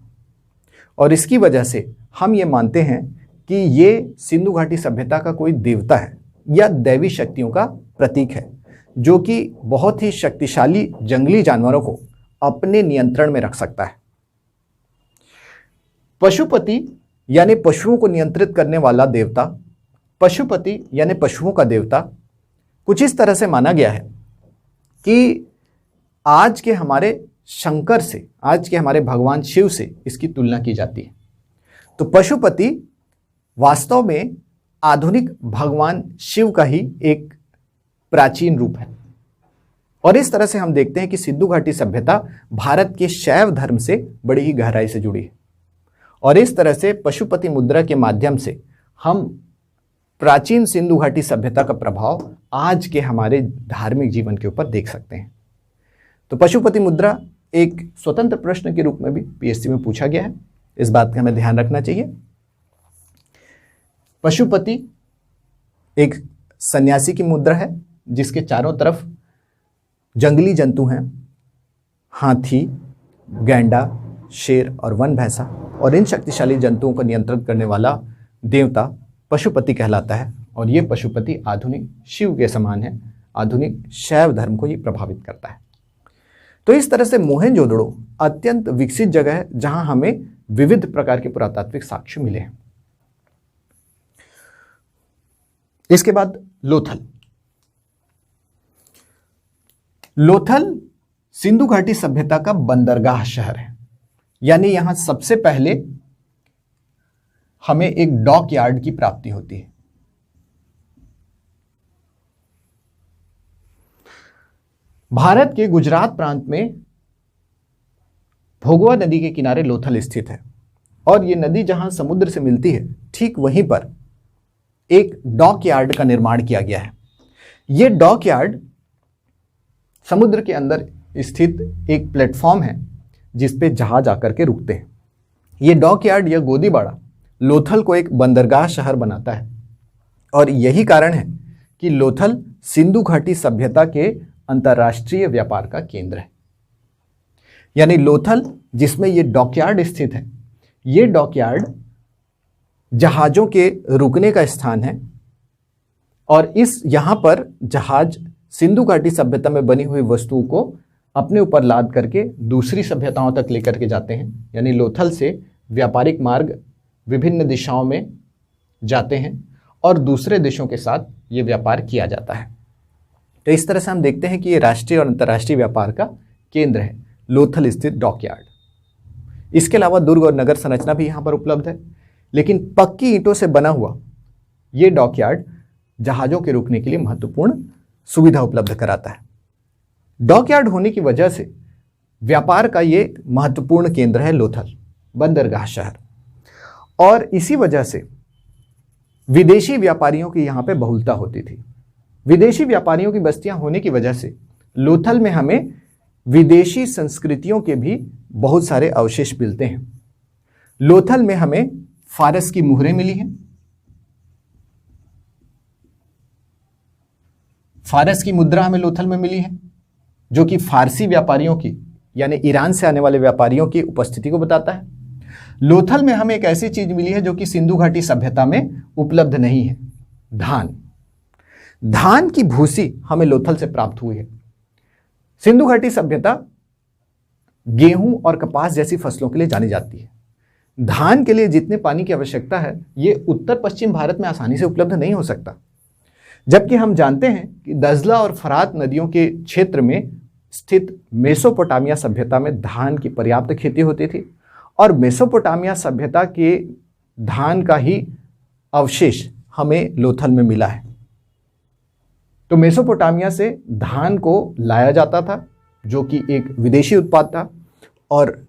और इसकी वजह से हम ये मानते हैं कि ये सिंधु घाटी सभ्यता का कोई देवता है या दैवी शक्तियों का प्रतीक है, जो कि बहुत ही शक्तिशाली जंगली जानवरों को अपने नियंत्रण में रख सकता है। पशुपति यानी पशुओं को नियंत्रित करने वाला देवता, पशुपति यानी पशुओं का देवता, कुछ इस तरह से माना गया है कि आज के हमारे शंकर से, आज के हमारे भगवान शिव से इसकी तुलना की जाती है। तो पशुपति वास्तव में आधुनिक भगवान शिव का ही एक प्राचीन रूप है, और इस तरह से हम देखते हैं कि सिंधु घाटी सभ्यता भारत के शैव धर्म से बड़ी ही गहराई से जुड़ी है, और इस तरह से पशुपति मुद्रा के माध्यम से हम प्राचीन सिंधु घाटी सभ्यता का प्रभाव आज के हमारे धार्मिक जीवन के ऊपर देख सकते हैं। तो पशुपति मुद्रा एक स्वतंत्र प्रश्न के रूप में भी पीएससी में पूछा गया है, इस बात का हमें ध्यान रखना चाहिए। पशुपति एक सन्यासी की मुद्रा है जिसके चारों तरफ जंगली जंतु हैं, हाथी, गैंडा, शेर और वन भैंसा, और इन शक्तिशाली जंतुओं को नियंत्रित करने वाला देवता पशुपति कहलाता है, और ये पशुपति आधुनिक शिव के समान है, आधुनिक शैव धर्म को ये प्रभावित करता है। तो इस तरह से मोहनजोदड़ो अत्यंत विकसित जगह है जहां हमें विविध प्रकार के पुरातात्विक साक्ष्य मिले हैं। इसके बाद लोथल। लोथल सिंधु घाटी सभ्यता का बंदरगाह शहर है, यानी यहां सबसे पहले हमें एक डॉक यार्ड की प्राप्ति होती है। भारत के गुजरात प्रांत में भोगवा नदी के किनारे लोथल स्थित है, और यह नदी जहां समुद्र से मिलती है ठीक वहीं पर एक डॉक यार्ड का निर्माण किया गया है। यह डॉक यार्ड समुद्र के अंदर स्थित एक प्लेटफॉर्म है जिस पे जहाज आकर के रुकते हैं। यह डॉक यार्ड या गोदीबाड़ा लोथल को एक बंदरगाह शहर बनाता है, और यही कारण है कि लोथल सिंधु घाटी सभ्यता के अंतर्राष्ट्रीय व्यापार का केंद्र है। यानी लोथल जिसमें यह डॉकयार्ड स्थित है, यह डॉकयार्ड जहाजों के रुकने का स्थान है, और यहां पर जहाज सिंधु घाटी सभ्यता में बनी हुई वस्तुओं को अपने ऊपर लाद करके दूसरी सभ्यताओं तक लेकर के जाते हैं। यानी लोथल से व्यापारिक मार्ग विभिन्न दिशाओं में जाते हैं और दूसरे देशों के साथ ये व्यापार किया जाता है। तो इस तरह से हम देखते हैं कि ये राष्ट्रीय और अंतर्राष्ट्रीय व्यापार का केंद्र है, लोथल स्थित डॉकयार्ड। इसके अलावा दुर्ग और नगर संरचना भी यहाँ पर उपलब्ध है, लेकिन पक्की ईंटों से बना हुआ ये डॉकयार्ड जहाज़ों के रुकने के लिए महत्वपूर्ण सुविधा उपलब्ध कराता है। डॉकयार्ड होने की वजह से व्यापार का ये महत्वपूर्ण केंद्र है लोथल, बंदरगाह शहर, और इसी वजह से विदेशी व्यापारियों की यहाँ पे बहुलता होती थी। विदेशी व्यापारियों की बस्तियां होने की वजह से लोथल में हमें विदेशी संस्कृतियों के भी बहुत सारे अवशेष मिलते हैं। लोथल में हमें फारस की मुहरें मिली हैं, फारस की मुद्रा हमें लोथल में मिली है, जो कि फारसी व्यापारियों की यानी ईरान से आने वाले व्यापारियों की उपस्थिति को बताता है। लोथल में हमें एक ऐसी चीज मिली है जो कि सिंधु घाटी सभ्यता में उपलब्ध नहीं है, धान। धान की भूसी हमें लोथल से प्राप्त हुई है। सिंधु घाटी सभ्यता गेहूं और कपास जैसी फसलों के लिए जानी जाती है। धान के लिए जितने पानी की आवश्यकता है ये उत्तर पश्चिम भारत में आसानी से उपलब्ध नहीं हो सकता। जबकि हम जानते हैं कि दजला और फरात नदियों के क्षेत्र में स्थित मेसोपोटामिया सभ्यता में धान की पर्याप्त खेती होती थी और मेसोपोटामिया सभ्यता के धान का ही अवशेष हमें लोथल में मिला है। तो मेसोपोटामिया से धान को लाया जाता था जो कि एक विदेशी उत्पाद था और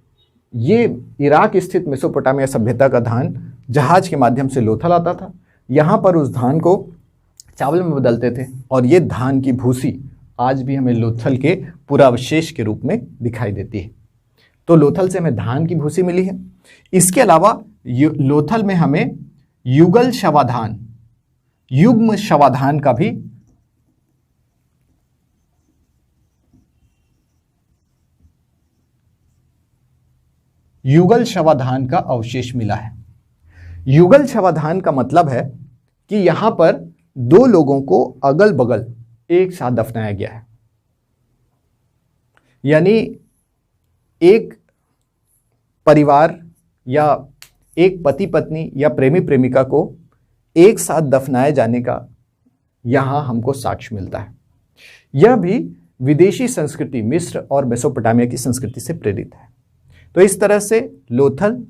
ये इराक स्थित मेसोपोटामिया सभ्यता का धान जहाज के माध्यम से लोथल आता था। यहाँ पर उस धान को चावल में बदलते थे और ये धान की भूसी आज भी हमें लोथल के पुरावशेष के रूप में दिखाई देती है। तो लोथल से हमें धान की भूसी मिली है। इसके अलावा लोथल में हमें युगल शवाधान, युग्म शवाधान का भी युगल शवाधान का अवशेष मिला है। युगल शवाधान का मतलब है कि यहां पर दो लोगों को अगल बगल एक साथ दफनाया गया है, यानी एक परिवार या एक पति पत्नी या प्रेमी प्रेमिका को एक साथ दफनाए जाने का यहां हमको साक्ष्य मिलता है। यह भी विदेशी संस्कृति मिस्र और मेसोपोटामिया की संस्कृति से प्रेरित है। तो इस तरह से लोथल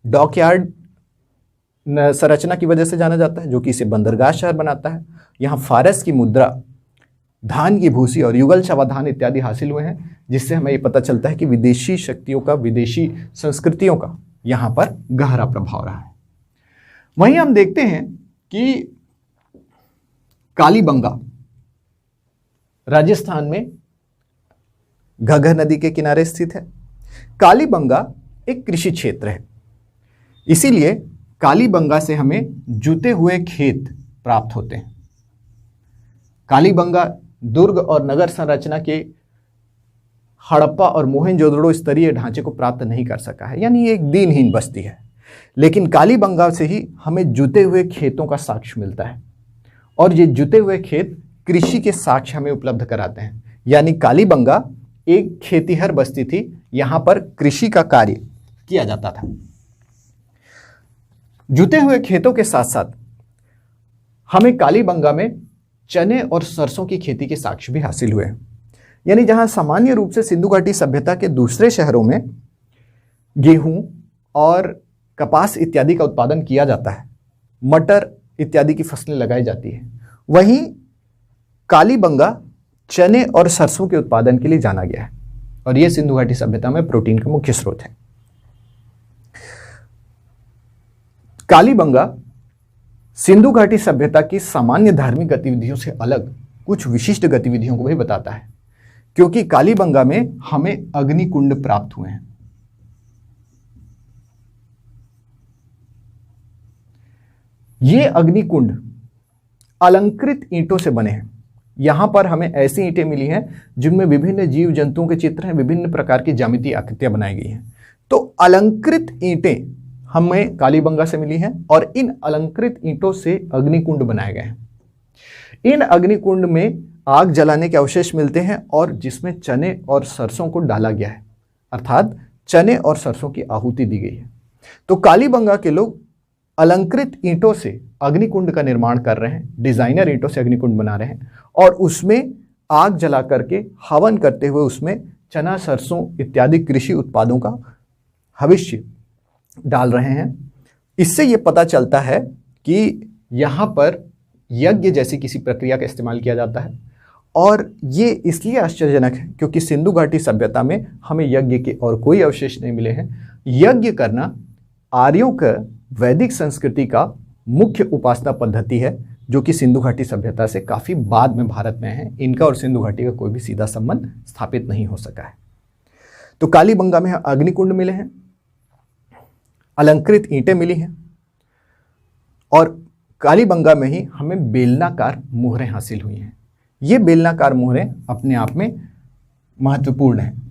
डॉकयार्ड संरचना की वजह से जाना जाता है जो कि इसे बंदरगाह शहर बनाता है। यहाँ फारस की मुद्रा, धान की भूसी और युगल शवाधान इत्यादि हासिल हुए हैं, जिससे हमें ये पता चलता है कि विदेशी शक्तियों का, विदेशी संस्कृतियों का यहाँ पर गहरा प्रभाव रहा है। वहीं हम देखते हैं कि कालीबंगा राजस्थान में घग्गर नदी के किनारे स्थित है। कालीबंगा एक कृषि क्षेत्र है, इसीलिए कालीबंगा से हमें जुते हुए खेत प्राप्त होते हैं। कालीबंगा दुर्ग और नगर संरचना के हड़प्पा और मोहनजोदड़ो स्तरीय ढांचे को प्राप्त नहीं कर सका है, यानी एक दीनहीन बस्ती है। लेकिन कालीबंगा से ही हमें जुते हुए खेतों का साक्ष्य मिलता है और ये जुते हुए खेत कृषि के साक्ष्य हमें उपलब्ध कराते हैं। यानी कालीबंगा एक खेतीहर बस्ती थी, यहां पर कृषि का कार्य किया जाता था। जुते हुए खेतों के साथ साथ हमें कालीबंगा में चने और सरसों की खेती के साक्ष्य भी हासिल हुए हैं। यानी जहां सामान्य रूप से सिंधु घाटी सभ्यता के दूसरे शहरों में गेहूं और कपास इत्यादि का उत्पादन किया जाता है, मटर इत्यादि की फसलें लगाई जाती है, वहीं कालीबंगा चने और सरसों के उत्पादन के लिए जाना गया है और यह सिंधु घाटी सभ्यता में प्रोटीन का मुख्य स्रोत है। कालीबंगा सिंधु घाटी सभ्यता की सामान्य धार्मिक गतिविधियों से अलग कुछ विशिष्ट गतिविधियों को भी बताता है, क्योंकि कालीबंगा में हमें अग्निकुंड प्राप्त हुए हैं। ये अग्निकुंड अलंकृत ईंटों से बने हैं। यहां पर हमें ऐसी ईंटें मिली हैं जिनमें विभिन्न जीव जंतुओं के चित्र हैं, विभिन्न प्रकार की ज्यामितीय आकृतियां बनाई गई हैं। तो अलंकृत ईंटें हमें कालीबंगा से मिली हैं और इन अलंकृत ईंटों से अग्निकुंड बनाए गए हैं। इन अग्निकुंड में आग जलाने के अवशेष मिलते हैं और जिसमें चने और सरसों को डाला गया है, अर्थात चने और सरसों की आहुति दी गई है। तो कालीबंगा के लोग अलंकृत ईंटों से अग्निकुंड का निर्माण कर रहे हैं, डिजाइनर ईंटों से अग्निकुंड बना रहे हैं और उसमें आग जला करके हवन करते हुए उसमें चना, सरसों इत्यादि कृषि उत्पादों का भविष्य डाल रहे हैं। इससे यह पता चलता है कि यहाँ पर यज्ञ जैसी किसी प्रक्रिया का इस्तेमाल किया जाता है और ये इसलिए आश्चर्यजनक है क्योंकि सिंधु घाटी सभ्यता में हमें यज्ञ के और कोई अवशेष नहीं मिले हैं। यज्ञ करना आर्यों का वैदिक संस्कृति का मुख्य उपासना पद्धति है जो कि सिंधु घाटी सभ्यता से काफी बाद में भारत में है। इनका और सिंधु घाटी का कोई भी सीधा संबंध स्थापित नहीं हो सका है। तो कालीबंगा में अग्निकुंड मिले हैं, अलंकृत ईंटें मिली हैं और कालीबंगा में ही हमें बेलनाकार मोहरें हासिल हुई हैं। ये बेलनाकार मोहरें अपने आप में महत्वपूर्ण हैं।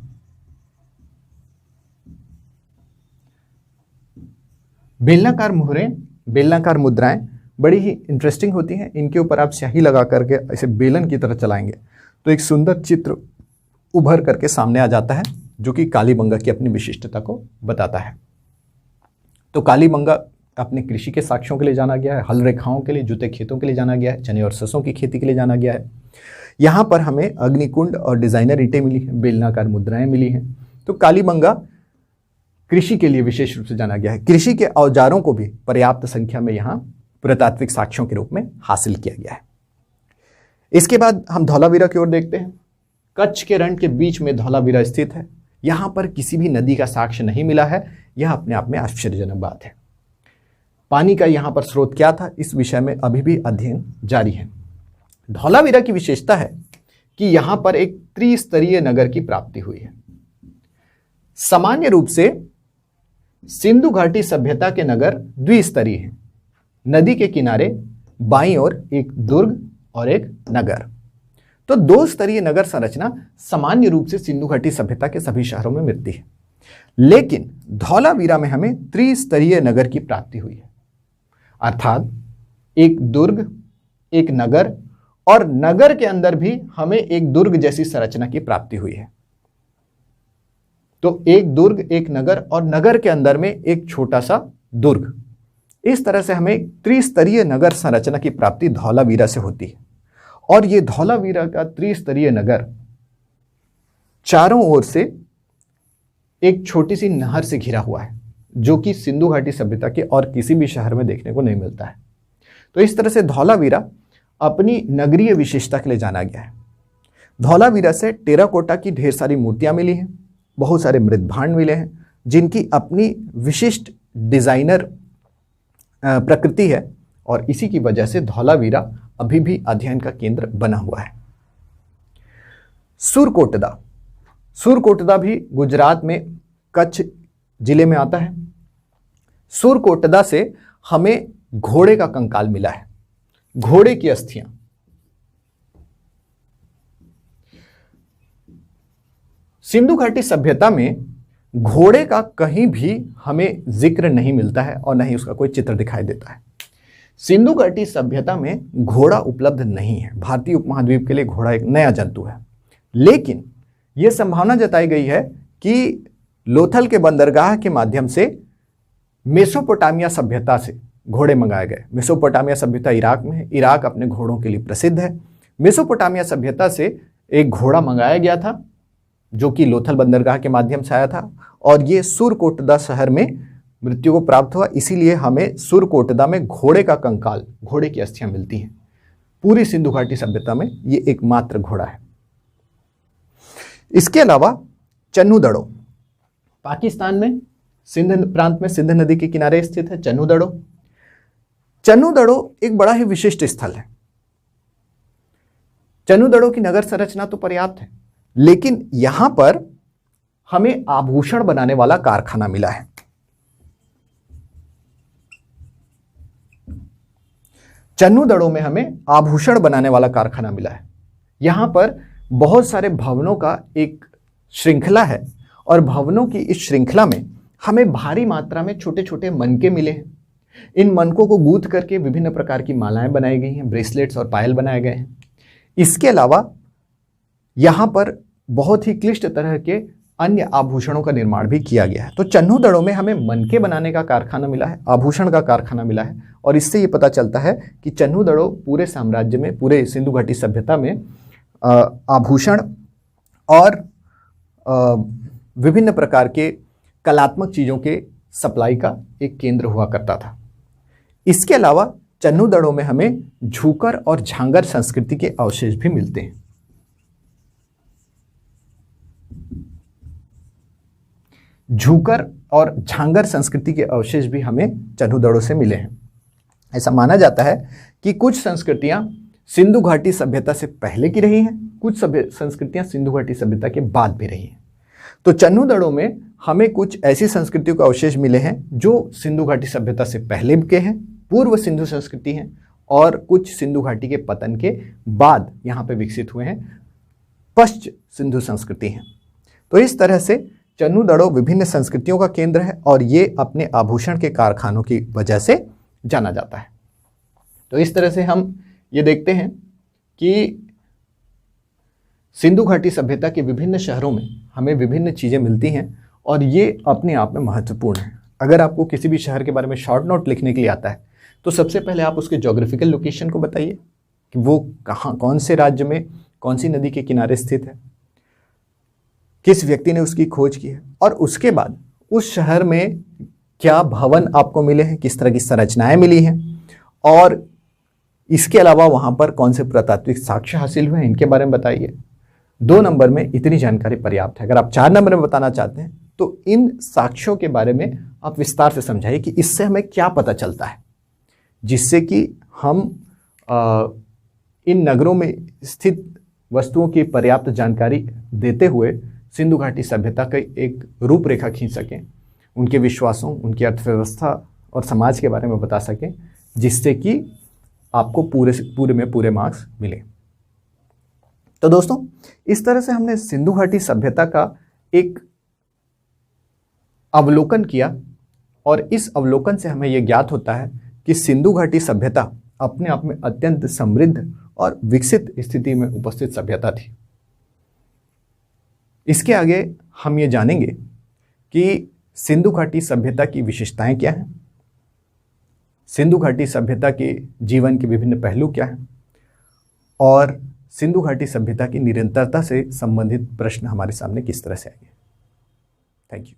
बेलनाकार मोहरें, बेलनाकार मुद्राएं बड़ी ही इंटरेस्टिंग होती हैं। इनके ऊपर आप स्याही लगा करके ऐसे बेलन की तरह चलाएंगे तो एक सुंदर चित्र उभर करके सामने आ जाता है जो कि कालीबंगा की अपनी विशिष्टता को बताता है। तो कालीबंगा अपने कृषि के साक्ष्यों के लिए जाना गया है, हल रेखाओं के लिए, जुते खेतों के लिए जाना गया है, चने और सरसों की खेती के लिए जाना गया है। यहाँ पर हमें अग्निकुंड और डिजाइनर ईंटें मिली हैं, बेलनाकार मुद्राएं मिली हैं। तो कालीबंगा कृषि के लिए विशेष रूप से जाना गया है। कृषि के औजारों को भी पर्याप्त संख्या में यहाँ पुरातात्विक साक्ष्यों के रूप में हासिल किया गया है। इसके बाद हम धौलावीरा की ओर देखते हैं। कच्छ के रण के बीच में धौलावीरा स्थित है। यहाँ पर किसी भी नदी का साक्ष्य नहीं मिला है। यह अपने आप में आश्चर्यजनक बात है। पानी का यहाँ पर स्रोत क्या था, इस विषय में अभी भी अध्ययन जारी है। धौलावीरा की विशेषता है कि यहाँ पर एक त्रिस्तरीय नगर की प्राप्ति हुई है। सामान्य रूप से सिंधु घाटी सभ्यता के नगर द्विस्तरीय हैं। नदी के किनारे बाईं ओर एक दुर्ग और एक नगर। तो दो स्तरीय नगर संरचना सामान्य रूप से सिंधु घाटी सभ्यता के सभी शहरों में मिलती है, लेकिन धौलावीरा में हमें त्रिस्तरीय नगर की प्राप्ति हुई है, अर्थात एक दुर्ग, एक नगर और नगर के अंदर भी हमें एक दुर्ग जैसी संरचना की प्राप्ति हुई है। तो एक दुर्ग, एक नगर और नगर के अंदर में एक छोटा सा दुर्ग, इस तरह से हमें त्रिस्तरीय नगर संरचना की प्राप्ति धौलावीरा से होती है। और यह धौलावीरा का त्रिस्तरीय नगर चारों ओर से एक छोटी सी नहर से घिरा हुआ है, जो कि सिंधु घाटी सभ्यता के और किसी भी शहर में देखने को नहीं मिलता है। तो इस तरह से धौलावीरा अपनी नगरीय विशेषता के लिए जाना गया है। धौलावीरा से टेराकोटा की ढेर सारी मूर्तियां मिली हैं, बहुत सारे मृदभांड मिले हैं, जिनकी अपनी विशिष्ट डिजाइनर प्रकृति है, और इसी की वजह से धौलावीरा अभी भी अध्ययन का केंद्र बना हुआ है। सुरकोटदा, सुरकोटदा भी गुजरात में कच्छ जिले में आता है। सुरकोटदा से हमें घोड़े का कंकाल मिला है, घोड़े की अस्थियां। सिंधु घाटी सभ्यता में घोड़े का कहीं भी हमें जिक्र नहीं मिलता है और न ही उसका कोई चित्र दिखाई देता है। सिंधु घाटी सभ्यता में घोड़ा उपलब्ध नहीं है। भारतीय उपमहाद्वीप के लिए घोड़ा एक नया जंतु है, लेकिन यह संभावना जताई गई है कि लोथल के बंदरगाह के माध्यम से मेसोपोटामिया सभ्यता से घोड़े मंगाए गए। मेसोपोटामिया सभ्यता इराक में है। इराक अपने घोड़ों के लिए प्रसिद्ध है। मेसोपोटामिया सभ्यता से एक घोड़ा मंगाया गया था, जो कि लोथल बंदरगाह के माध्यम से आया था, और ये सुरकोटदा शहर में मृत्यु को प्राप्त हुआ। इसीलिए हमें सुरकोटदा में घोड़े का कंकाल, घोड़े की अस्थियां मिलती हैं। पूरी सिंधु घाटी सभ्यता में ये एकमात्र घोड़ा है। इसके अलावा चन्नू दड़ो, पाकिस्तान में सिंध प्रांत में सिंध नदी के किनारे स्थित है चन्नू दड़ो। चन्नू दड़ो एक बड़ा ही विशिष्ट स्थल है। चन्नू दड़ो की नगर संरचना तो पर्याप्त है, लेकिन यहां पर हमें आभूषण बनाने वाला कारखाना मिला है। चन्नू दड़ो में हमें आभूषण बनाने वाला कारखाना मिला है। यहां पर बहुत सारे भवनों का एक श्रृंखला है, और भवनों की इस श्रृंखला में हमें भारी मात्रा में छोटे छोटे मनके मिले हैं। इन मनकों को गूंथ करके विभिन्न प्रकार की मालाएं बनाई गई हैं, ब्रेसलेट्स और पायल बनाए गए हैं। इसके अलावा यहां पर बहुत ही क्लिष्ट तरह के अन्य आभूषणों का निर्माण भी किया गया है। तो चन्नू दड़ो में हमें मनके बनाने का कारखाना मिला है, आभूषण का कारखाना मिला है, और इससे ये पता चलता है कि चन्नू दड़ो पूरे साम्राज्य में, पूरे सिंधु घाटी सभ्यता में आभूषण और विभिन्न प्रकार के कलात्मक चीज़ों के सप्लाई का एक केंद्र हुआ करता था। इसके अलावा चन्नू दड़ो में हमें झूकर और झांगर संस्कृति के अवशेष भी मिलते हैं। झूकर और झांगर संस्कृति के अवशेष भी हमें चन्नू दड़ो से मिले हैं। ऐसा माना जाता है कि कुछ संस्कृतियां सिंधु घाटी सभ्यता से पहले की रही हैं, कुछ संस्कृतियां सिंधु घाटी सभ्यता के बाद भी रही हैं। तो चन्नू दड़ो में हमें कुछ ऐसी संस्कृतियों के अवशेष मिले हैं जो सिंधु घाटी सभ्यता से पहले के हैं, पूर्व सिंधु संस्कृति हैं, और कुछ सिंधु घाटी के पतन के बाद यहाँ पे विकसित हुए हैं, पश्चिम सिंधु संस्कृति हैं। तो इस तरह से चन्नू दड़ो विभिन्न संस्कृतियों का केंद्र है, और ये अपने आभूषण के कारखानों की वजह से जाना जाता है। तो इस तरह से हम ये देखते हैं कि सिंधु घाटी सभ्यता के विभिन्न शहरों में हमें विभिन्न चीज़ें मिलती हैं, और ये अपने आप में महत्वपूर्ण है। अगर आपको किसी भी शहर के बारे में शॉर्ट नोट लिखने के लिए आता है तो सबसे पहले आप उसके ज्योग्राफिकल लोकेशन को बताइए कि वो कहाँ, कौन से राज्य में, कौन सी नदी के किनारे स्थित है, किस व्यक्ति ने उसकी खोज की है, और उसके बाद उस शहर में क्या भवन आपको मिले हैं, किस तरह की संरचनाएं मिली हैं, और इसके अलावा वहाँ पर कौन से पुरातात्विक साक्ष्य हासिल हुए हैं, इनके बारे में बताइए। 2 नंबर में इतनी जानकारी पर्याप्त है। अगर आप 4 नंबर में बताना चाहते हैं तो इन साक्ष्यों के बारे में आप विस्तार से समझाइए कि इससे हमें क्या पता चलता है, जिससे कि हम इन नगरों में स्थित वस्तुओं की पर्याप्त जानकारी देते हुए सिंधु घाटी सभ्यता का एक रूपरेखा खींच सकें, उनके विश्वासों, उनकी अर्थव्यवस्था और समाज के बारे में बता सकें, जिससे कि आपको पूरे मार्क्स मिले। तो दोस्तों, इस तरह से हमने सिंधु घाटी सभ्यता का एक अवलोकन किया, और इस अवलोकन से हमें यह ज्ञात होता है कि सिंधु घाटी सभ्यता अपने आप में अत्यंत समृद्ध और विकसित स्थिति में उपस्थित सभ्यता थी। इसके आगे हम ये जानेंगे कि सिंधु घाटी सभ्यता की विशेषताएं क्या हैं, सिंधु घाटी सभ्यता के जीवन के विभिन्न पहलू क्या हैं, और सिंधु घाटी सभ्यता की निरंतरता से संबंधित प्रश्न हमारे सामने किस तरह से आएंगे। Thank you.